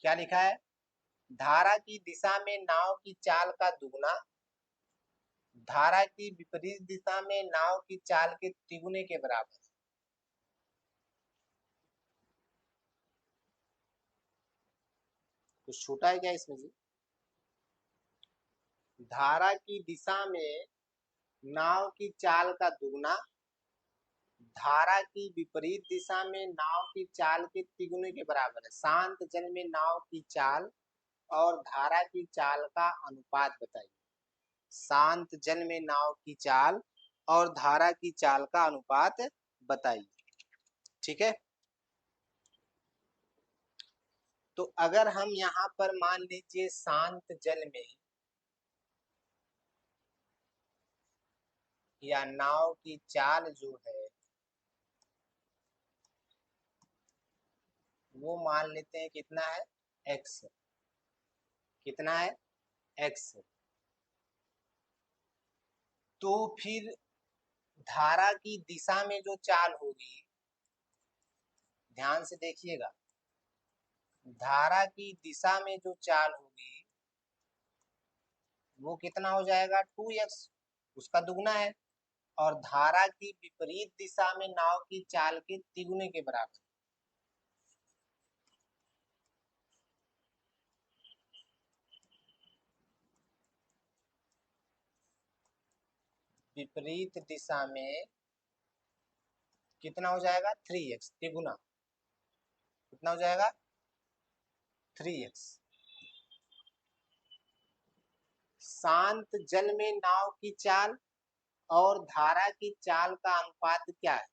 क्या लिखा है? धारा की दिशा में नाव की चाल का दुगुना, धारा की विपरीत दिशा में नाव की चाल के तिगुने के बराबर। कुछ छूटा है क्या इसमें जी? धारा की दिशा में नाव की चाल का दुगुना, धारा की विपरीत दिशा में नाव की चाल के तिगुने के बराबर है। शांत जल में नाव की चाल और धारा की चाल का अनुपात बताइए। शांत जल में नाव की चाल और धारा की चाल का अनुपात बताइए। ठीक है, तो अगर हम यहाँ पर मान लीजिए शांत जल में या नाव की चाल जो है वो मान लेते हैं कितना है, x। कितना है, x। तो फिर धारा की दिशा में जो चाल होगी, ध्यान से देखिएगा, धारा की दिशा में जो चाल होगी वो कितना हो जाएगा, 2x, उसका दुगना है। और धारा की विपरीत दिशा में नाव की चाल के तिगुने के बराबर। विपरीत दिशा में कितना हो जाएगा, 3x, तिगुना। कितना हो जाएगा, 3x। शांत जल में नाव की चाल और धारा की चाल का अनुपात क्या है?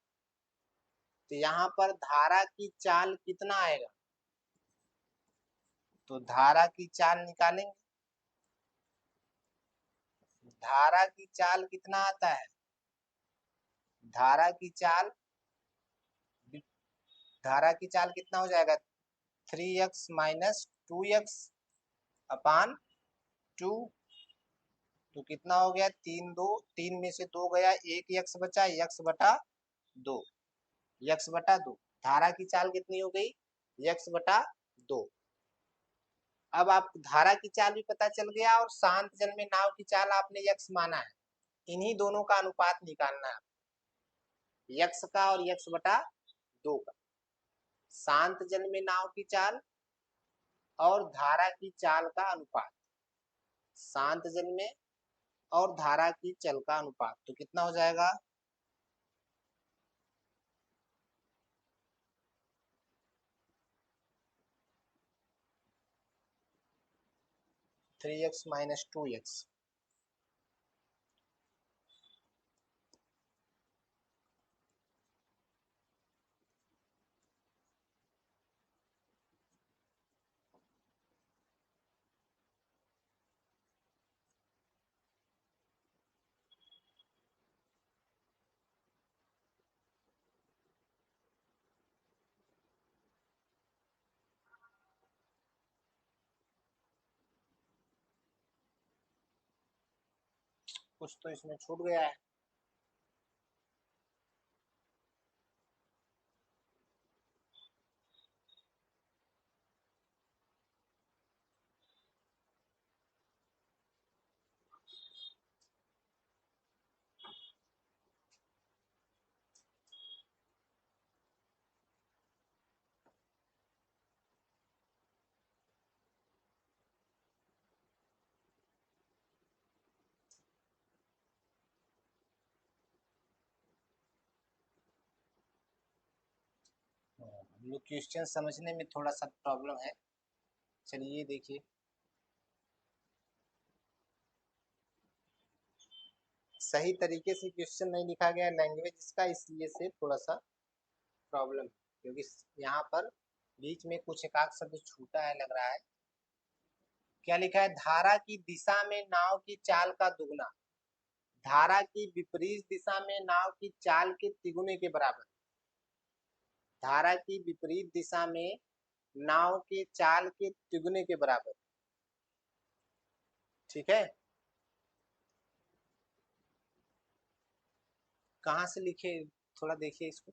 तो यहाँ पर धारा की चाल कितना आएगा, तो धारा की चाल निकालेंगे। धारा की चाल कितना आता है, धारा की चाल, धारा की चाल कितना हो जाएगा, 3x माइनस 2x अपान 2। तो कितना हो गया, 3 में से 2 गया, 1 x बचा, x बटा 2, x बटा 2। धारा की चाल कितनी हो गई, x बटा 2। अब आप धारा की चाल भी पता चल गया और शांत जल में नाव की चाल आपने x माना है। इन्हीं दोनों का अनुपात निकालना है, x का और x बटा 2 का। शांत जल में नाव की चाल और धारा की चाल का अनुपात, शांत जल में और धारा की चल का अनुपात, तो कितना हो जाएगा, 3x माइनस 2x। कुछ तो इसमें छूट गया है। हम लोग क्वेश्चन समझने में थोड़ा सा प्रॉब्लम है। चलिए देखिए, सही तरीके से क्वेश्चन नहीं लिखा गया लैंग्वेज इसका, इसलिए से थोड़ा सा प्रॉब्लम, क्योंकि यहाँ पर बीच में कुछ एकाक शब्द छूटा है लग रहा है। क्या लिखा है, धारा की दिशा में नाव की चाल का दुगना, धारा की विपरीत दिशा में नाव की चाल के तिगुने के बराबर। धारा की विपरीत दिशा में नाव के चाल के तिगुने के बराबर। ठीक है, कहाँ से लिखे, थोड़ा देखिए इसको।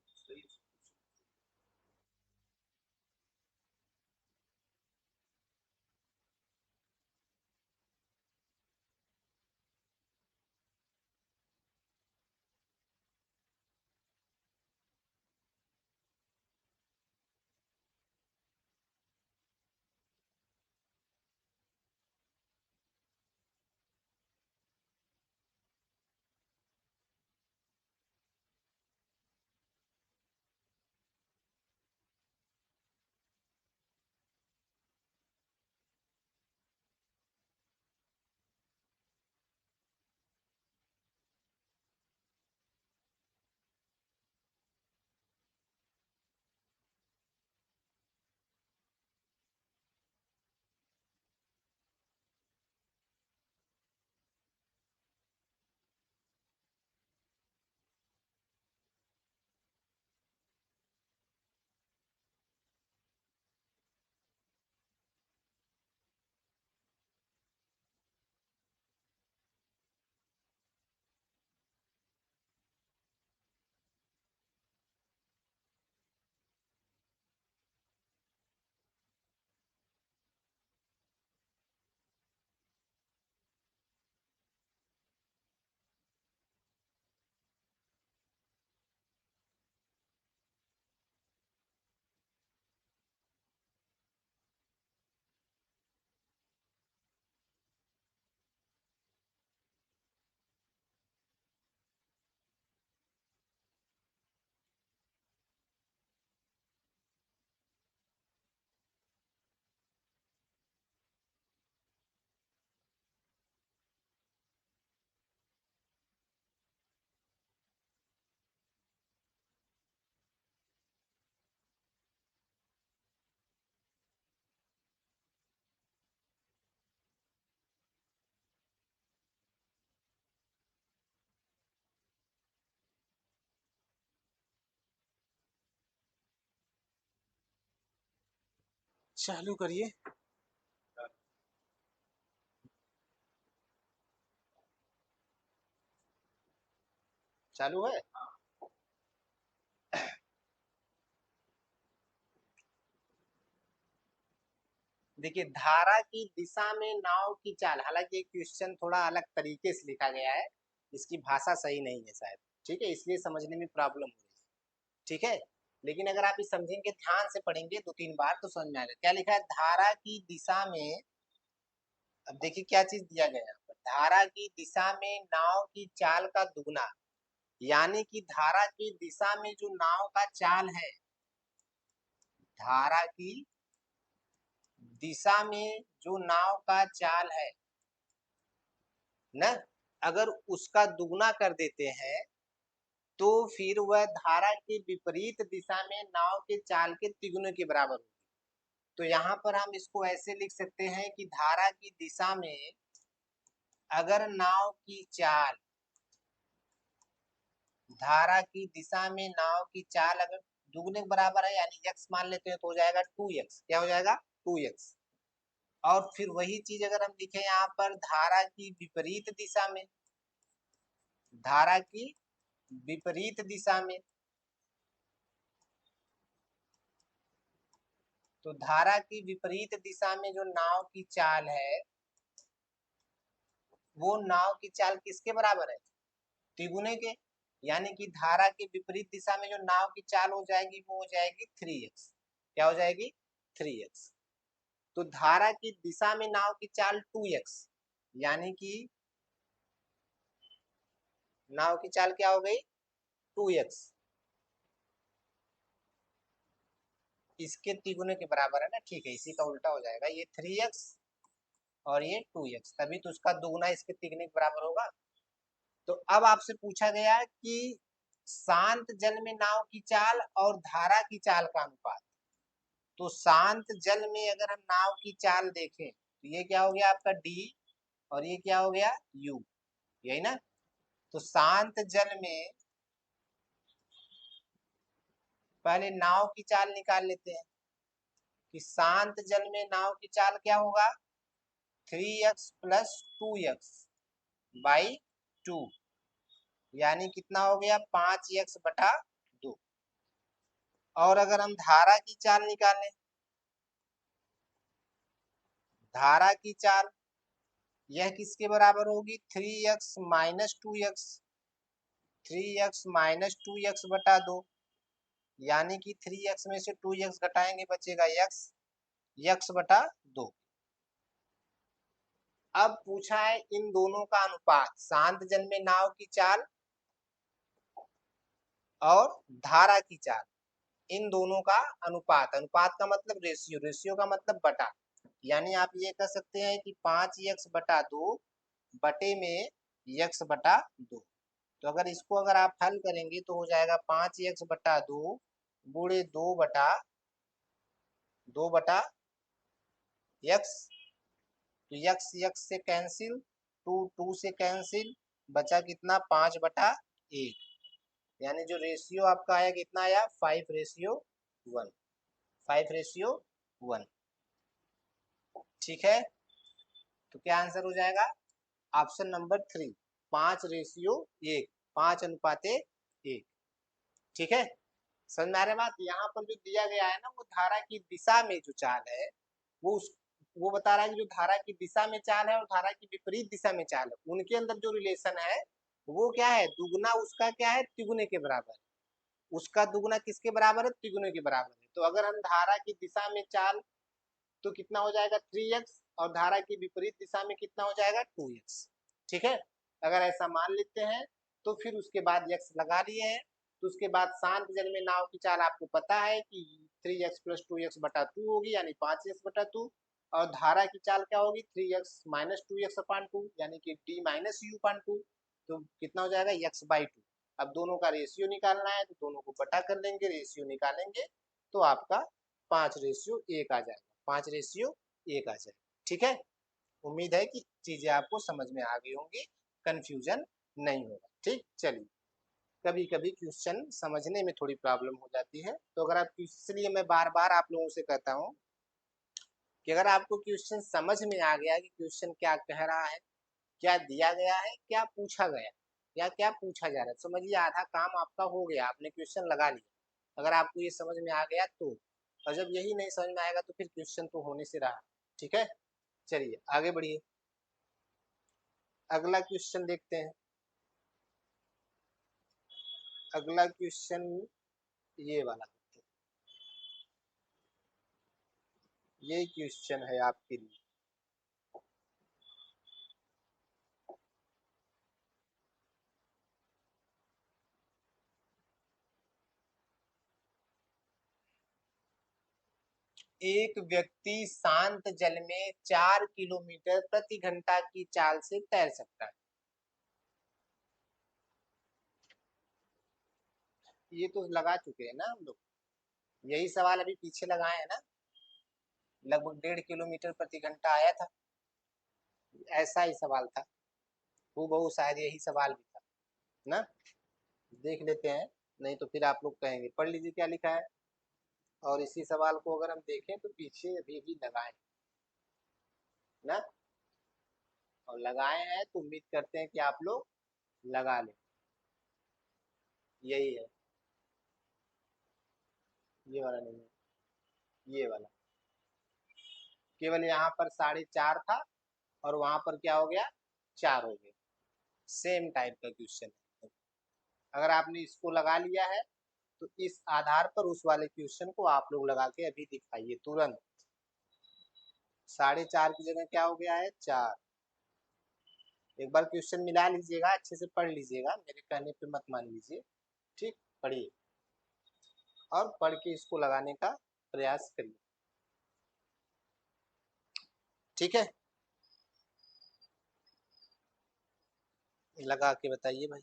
चालू करिए। चालू है। देखिए, धारा की दिशा में नाव की चाल, हालांकि ये क्वेश्चन थोड़ा अलग तरीके से लिखा गया है, इसकी भाषा सही नहीं है शायद, ठीक है, इसलिए समझने में प्रॉब्लम हो रही है। ठीक है, लेकिन अगर आप इस समझेंगे, ध्यान से पढ़ेंगे 2-3 बार तो समझ में आएगा। क्या लिखा है, धारा की दिशा में, अब देखिए क्या चीज दिया गया है यहाँ पर, धारा की दिशा में नाव की चाल का दुगना, यानी कि धारा की दिशा में जो नाव का चाल है, धारा की दिशा में जो नाव का चाल है ना, अगर उसका दुगना कर देते हैं तो फिर वह धारा के विपरीत दिशा में नाव के चाल के तिगुने के बराबर होगी। तो यहाँ पर हम इसको ऐसे लिख सकते हैं कि धारा की दिशा में अगर नाव की चाल, धारा की दिशा में नाव की चाल अगर दुगने के बराबर है, यानी x मान लेते हैं, तो हो जाएगा 2x। क्या हो जाएगा, 2x। और फिर वही चीज अगर हम लिखें यहाँ पर धारा की विपरीत दिशा में, धारा की विपरीत दिशा में, तो धारा की विपरीत दिशा में जो नाव की चाल है, वो नाव की चाल किसके बराबर है, तिगुने के। यानी कि धारा के विपरीत दिशा में जो नाव की चाल हो जाएगी वो हो जाएगी 3x। क्या हो जाएगी, 3x। तो धारा की दिशा में नाव की चाल 2x, यानी कि नाव की चाल क्या हो गई, 2x। इसके तिगुने के बराबर है ना, ठीक है, इसी का उल्टा हो जाएगा, ये 3x और ये 2x, तभी तो उसका दुगुना इसके तिगुने के बराबर होगा। तो अब आपसे पूछा गया कि शांत जल में नाव की चाल और धारा की चाल का अनुपात। तो शांत जल में अगर हम नाव की चाल देखें तो ये क्या हो गया आपका d, और ये क्या हो गया u, यही ना। तो शांत जल में पहले नाव की चाल निकाल लेते हैं। कि शांत जल में नाव की चाल क्या होगा, 3x प्लस 2x बाई 2, यानी कितना हो गया 5x बटा 2। और अगर हम धारा की चाल निकालें, धारा की चाल यह किसके बराबर होगी, 3x minus 2x, 3x minus 2x बटा 2, यानी कि 3x में से 2x घटाएंगे बचेगा x, x बटा 2। अब पूछा है इन दोनों का अनुपात, शांत जल में नाव की चाल और धारा की चाल, इन दोनों का अनुपात, अनुपात का मतलब रेशियो, रेशियो का मतलब बटा, यानी आप ये कह सकते हैं कि 5x बटा 2 बटे में x बटा 2। तो अगर इसको अगर आप हल करेंगे तो हो जाएगा 5x बटा 2 गुणे 2 बटा x, तो x से कैंसिल, 2 से कैंसिल, बचा कितना 5/1, यानी जो रेशियो आपका आया कितना आया 5:1, 5:1। ठीक है, तो क्या आंसर हो जाएगा, ऑप्शन नंबर 3, 5:1, 5:1। ठीक है, समझ में आ रहा है बात। यहाँ पर जो दिया गया है ना वो धारा की दिशा में जो चाल है वो बता रहा है कि जो धारा की दिशा में चाल है और धारा की विपरीत दिशा में चाल है उनके अंदर जो रिलेशन है वो क्या है, दुगना उसका क्या है, तिगुने के बराबर, उसका दुगना किसके बराबर है, तिगुने के बराबर है। तो अगर हम धारा की दिशा में चाल तो कितना हो जाएगा 3x, और धारा की विपरीत दिशा में कितना हो जाएगा 2x। ठीक है, अगर ऐसा मान लेते हैं तो फिर उसके बाद x लगा लिए हैं, तो उसके बाद शांत जल में नाव की चाल आपको पता है कि 3x प्लस 2x बटा 2 होगी, यानी 5x बटा 2, और धारा की चाल क्या होगी 3x माइनस 2x अपान 2, यानी कि d माइनस u अपान 2, तो कितना हो जाएगा x बाई 2। अब दोनों का रेशियो निकालना है तो दोनों को बटा कर लेंगे, रेशियो निकालेंगे तो आपका 5:1 आ जाएगा, 5:1 आ जाएगा। ठीक है, उम्मीद है कि चीजें आपको समझ में आ गई होंगी, कंफ्यूजन नहीं होगा। ठीक, चलिए, कभी कभी क्वेश्चन समझने में थोड़ी प्रॉब्लम हो जाती है, तो अगर आप, इसलिए मैं बार बार आप लोगों से कहता हूँ कि अगर आपको क्वेश्चन समझ में आ गया कि क्वेश्चन क्या कह रहा है, क्या दिया गया है, क्या पूछा गया या क्या पूछा जा रहा है, समझिए आधा काम आपका हो गया, आपने क्वेश्चन लगा लिया। अगर आपको ये समझ में आ गया तो, और जब यही नहीं समझ में आएगा तो फिर क्वेश्चन तो होने से रहा। ठीक है, चलिए आगे बढ़िए, अगला क्वेश्चन देखते हैं। अगला क्वेश्चन ये वाला, ये क्वेश्चन है आपके लिए। एक व्यक्ति शांत जल में 4 किलोमीटर प्रति घंटा की चाल से तैर सकता है। ये तो लगा चुके हैं ना हम लोग, यही सवाल अभी पीछे लगाए हैं ना, लगभग 1.5 किलोमीटर प्रति घंटा आया था, ऐसा ही सवाल था, वो बहुत शायद यही सवाल भी था ना। देख लेते हैं, नहीं तो फिर आप लोग कहेंगे, पढ़ लीजिए क्या लिखा है। और इसी सवाल को अगर हम देखें तो पीछे अभी भी लगाए ना, और लगाए हैं तो उम्मीद करते हैं कि आप लोग लगा लें। यही है, ये वाला नहीं है, ये वाला, केवल यहाँ पर 4.5 था और वहां पर क्या हो गया 4 हो गया, सेम टाइप का क्वेश्चन है। अगर आपने इसको लगा लिया है तो इस आधार पर उस वाले क्वेश्चन को आप लोग लगा के अभी दिखाइए तुरंत। 4.5 की जगह क्या हो गया है 4। एक बार क्वेश्चन मिला लीजिएगा, अच्छे से पढ़ लीजिएगा, मेरे कहने पे मत मान लीजिए। ठीक, पढ़िए और पढ़ के इसको लगाने का प्रयास करिए। ठीक है, लगा के बताइए भाई।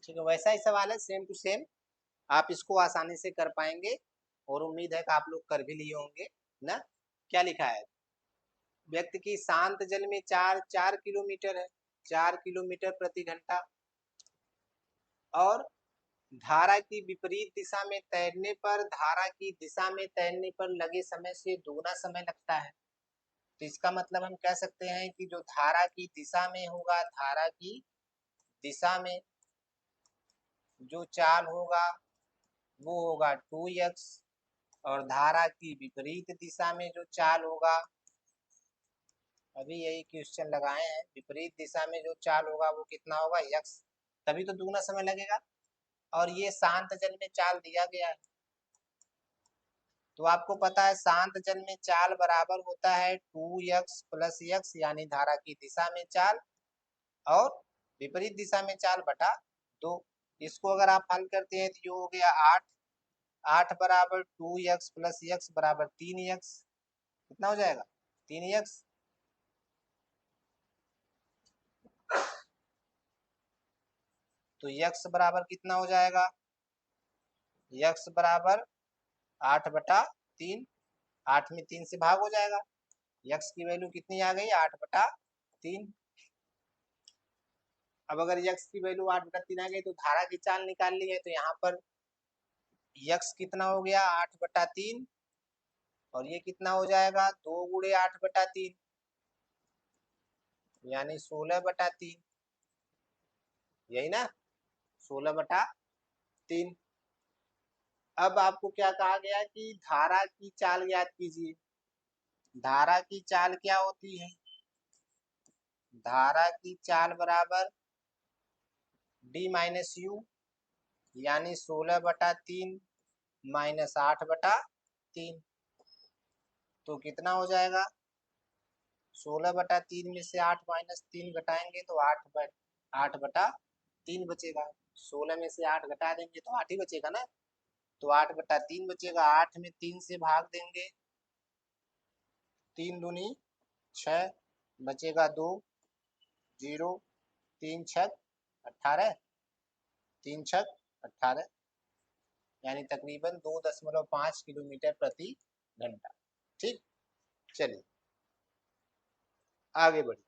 ठीक है, वैसा ही सवाल है, सेम टू सेम। आप इसको आसानी से कर पाएंगे और उम्मीद है कि आप लोग कर भी लिए होंगे ना। क्या लिखा है, व्यक्ति की शांत जल में 4 है, 4 किलोमीटर प्रति घंटा, और धारा की विपरीत दिशा में तैरने पर, धारा की दिशा में तैरने पर लगे समय से दोगुना समय लगता है। तो इसका मतलब हम कह सकते हैं कि जो धारा की दिशा में होगा, धारा की दिशा में जो चाल होगा वो होगा 2x, और धारा की विपरीत दिशा में जो चाल होगा, अभी यही क्वेश्चन लगाए हैं, विपरीत दिशा में जो चाल होगा वो कितना होगा, x। तभी तो दुगना समय लगेगा। और ये शांत जल में चाल दिया गया है, तो आपको पता है शांत जल में चाल बराबर होता है 2x प्लस x, यानी धारा की दिशा में चाल और विपरीत दिशा में चाल बटा 2। इसको अगर आप हल करते हैं तो ये हो गया 8, 8 बराबर 2x प्लस x बराबर 3x। कितना हो जाएगा, 3x। तो x बराबर कितना हो जाएगा, x बराबर 8/3, 8 में 3 से भाग हो जाएगा, x की वैल्यू कितनी आ गई, 8/3। अब अगर x की वैल्यू 8/3 आ गई तो धारा की चाल निकाल ली है, तो यहाँ पर x कितना हो गया, 8/3, और ये कितना हो जाएगा, 2 गुणे 8/3, यानी 16/3, यही ना, 16/3। अब आपको क्या कहा गया कि धारा की चाल याद कीजिए। धारा की चाल क्या होती है, धारा की चाल बराबर d माइनस यू, यानी 16/3 माइनस 8/3। तो कितना हो जाएगा, 16/3 में से 8 माइनस 3 घटाएंगे तो 8/3 बचेगा। 16 में से 8 घटा देंगे तो 8 ही बचेगा ना, तो 8/3 बचेगा। 8 में 3 से भाग देंगे, 3 दूनी 6, बचेगा 2, 0, 3 छक 18, 3 छक 18, यानी तकरीबन 2.5 किलोमीटर प्रति घंटा। ठीक, चलिए आगे बढ़िए।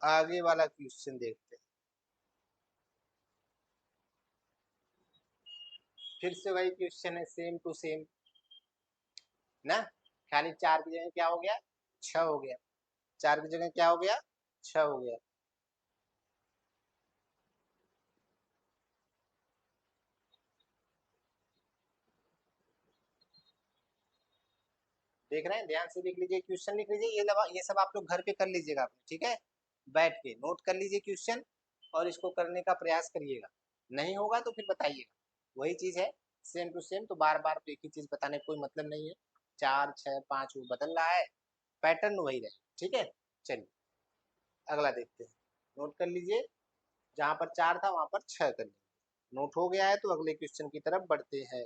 आगे वाला क्वेश्चन देखते हैं, फिर से वही क्वेश्चन है, सेम टू सेम ना। खाली 4 की जगह क्या हो गया, 6 हो गया, 4 की जगह क्या हो गया, 6 हो गया। देख रहे हैं, ध्यान से देख लीजिए, क्वेश्चन लिख लीजिए, ये सब आप लोग घर पे कर लीजिएगा अपने, ठीक है, बैठ के नोट कर लीजिए क्वेश्चन और इसको करने का प्रयास करिएगा। नहीं होगा तो फिर बताइएगा, वही चीज है, सेम टू सेम। तो बार बार एक ही चीज बताने का कोई मतलब नहीं है, 4 6 5 वो बदल रहा है, पैटर्न वही रहे, ठीक है। चलिए अगला देखते हैं, नोट कर लीजिए, जहां पर 4 था वहां पर 6 कर लीजिए। नोट हो गया है तो अगले क्वेश्चन की तरफ बढ़ते हैं,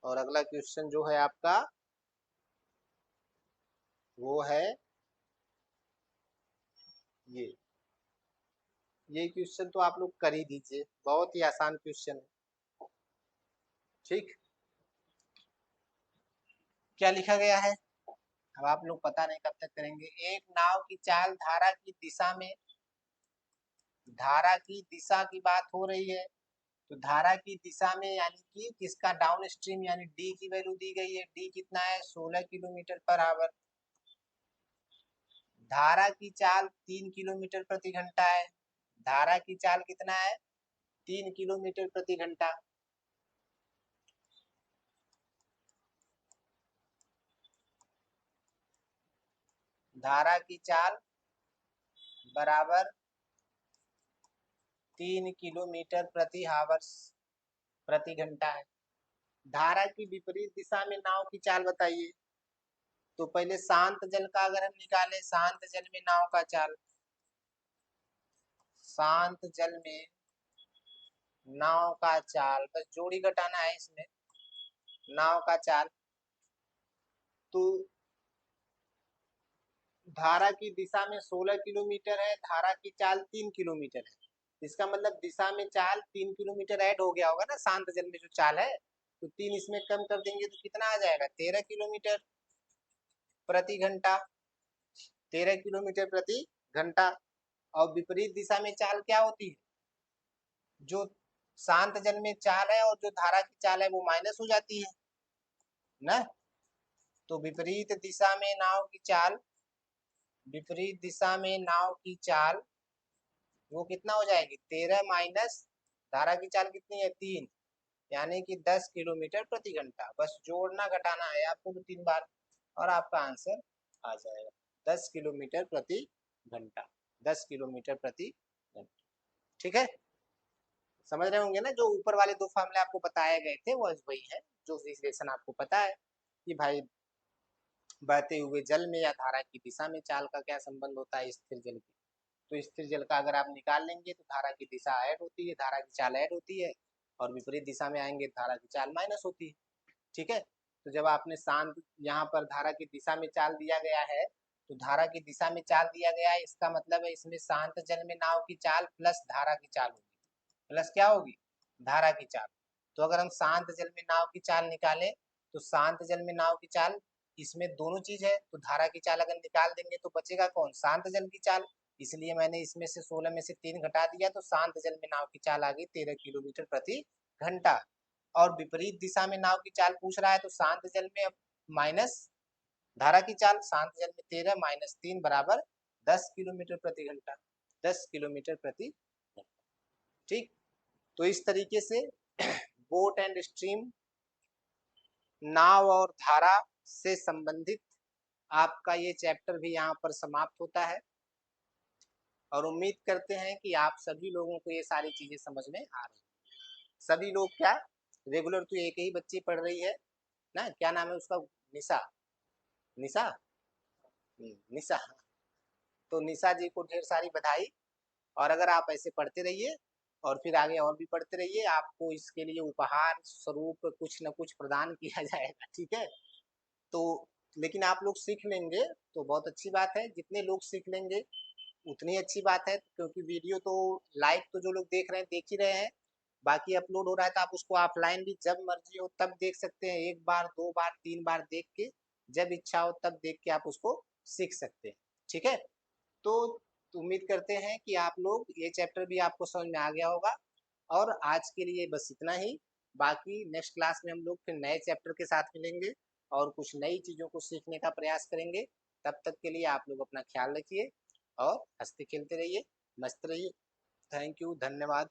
और अगला क्वेश्चन जो है आपका वो है ये ये क्वेश्चन तो आप लोग कर ही दीजिए, बहुत ही आसान क्वेश्चन है। ठीक, क्या लिखा गया है, अब आप लोग पता नहीं कब तक करेंगे। एक नाव की चाल धारा की दिशा में, धारा की दिशा की बात हो रही है, तो धारा की दिशा में यानी कि किसका डाउन स्ट्रीम, यानी डी की वैल्यू दी गई है, डी कितना है, 16 किलोमीटर पर आवर। धारा की चाल 3 किलोमीटर प्रति घंटा है, धारा की चाल कितना है, 3 किलोमीटर प्रति घंटा। धारा की चाल बराबर 3 किलोमीटर प्रति हावर्स, प्रति घंटा है। धारा की विपरीत दिशा में नाव की चाल बताइए। तो पहले शांत जल का अगर हम निकालें, शांत जल में नाव का चाल, शांत जल में नाव का चाल, बस जोड़ी घटाना है इसमें, नाव का चाल। तो धारा की दिशा में 16 किलोमीटर है, धारा की चाल 3 किलोमीटर है। इसका मतलब दिशा में चाल 3 किलोमीटर ऐड हो गया होगा ना, शांत जल में जो चाल है, तो 3 इसमें कम कर देंगे तो कितना आ जाएगा, 13 किलोमीटर प्रति घंटा, 13 किलोमीटर प्रति घंटा। और विपरीत दिशा में चाल क्या होती है, जो शांत जल में चाल है और जो धारा की चाल है वो माइनस हो जाती है ना। तो विपरीत दिशा में नाव की चाल, विपरीत दिशा में नाव की चाल वो कितना हो जाएगी, 13 माइनस धारा की चाल कितनी है, 3, यानी कि 10 किलोमीटर प्रति घंटा। बस जोड़ना घटाना है आपको 2-3 बार और आपका आंसर आ जाएगा, 10 किलोमीटर प्रति घंटा, 10 किलोमीटर प्रति घंटा। ठीक है, समझ रहे होंगे ना, जो ऊपर वाले 2 फार्मूले आपको बताए गए थे वो वही है, जो रिलेशन आपको पता है कि भाई बहते हुए जल में या धारा की दिशा में चाल का क्या संबंध होता है स्थिर जल की। तो स्थिर जल का अगर आप निकाल लेंगे तो धारा की दिशा ऐड होती है, धारा की चाल ऐड होती है, और विपरीत दिशा में आएंगे धारा की चाल माइनस होती है। ठीक है, तो जब आपने शांत, यहाँ पर धारा की दिशा में चाल दिया गया है, तो धारा की दिशा में चाल दिया गया है, इसका मतलब है इसमें शांत जल में नाव की चाल प्लस धारा की चाल होगी, प्लस क्या होगी, धारा की चाल। तो अगर हम शांत जल में नाव की चाल निकालें, तो शांत जल में नाव की चाल, इसमें दोनों चीज है, तो धारा की चाल अगर निकाल देंगे तो बचेगा कौन, शांत जल की चाल। इसलिए मैंने इसमें से 16 में से 3 घटा दिया, तो शांत जल में नाव की चाल आ गई 13 किलोमीटर प्रति घंटा। और विपरीत दिशा में नाव की चाल पूछ रहा है, तो शांत जल में माइनस धारा की चाल, शांत जल में 13 माइनस 3 बराबर 10 किलोमीटर प्रति घंटा, 10 किलोमीटर प्रति घंटा। ठीक, तो इस तरीके से बोट एंड स्ट्रीम, नाव और धारा से संबंधित आपका ये चैप्टर भी यहाँ पर समाप्त होता है। और उम्मीद करते हैं कि आप सभी लोगों को ये सारी चीजें समझ में आ रही हैं। सभी लोग क्या, रेगुलर तो एक ही बच्ची पढ़ रही है ना, क्या नाम है उसका, निशा, निशा, निशा। तो निशा जी को ढेर सारी बधाई, और अगर आप ऐसे पढ़ते रहिए और फिर आगे और भी पढ़ते रहिए, आपको इसके लिए उपहार स्वरूप कुछ न कुछ प्रदान किया जाएगा। ठीक है, तो लेकिन आप लोग सीख लेंगे तो बहुत अच्छी बात है, जितने लोग सीख लेंगे उतनी अच्छी बात है, क्योंकि वीडियो तो लाइव तो जो लोग देख रहे हैं देख ही रहे हैं, बाकी अपलोड हो रहा है तो आप उसको ऑफलाइन भी जब मर्जी हो तब देख सकते हैं, 1 बार 2 बार 3 बार देख के, जब इच्छा हो तब देख के आप उसको सीख सकते हैं। ठीक है, तो उम्मीद करते हैं कि आप लोग ये चैप्टर भी आपको समझ में आ गया होगा। और आज के लिए बस इतना ही, बाकी नेक्स्ट क्लास में हम लोग फिर नए चैप्टर के साथ मिलेंगे और कुछ नई चीज़ों को सीखने का प्रयास करेंगे। तब तक के लिए आप लोग अपना ख्याल रखिए और हंसते खेलते रहिए, मस्त रहिए। थैंक यू, धन्यवाद।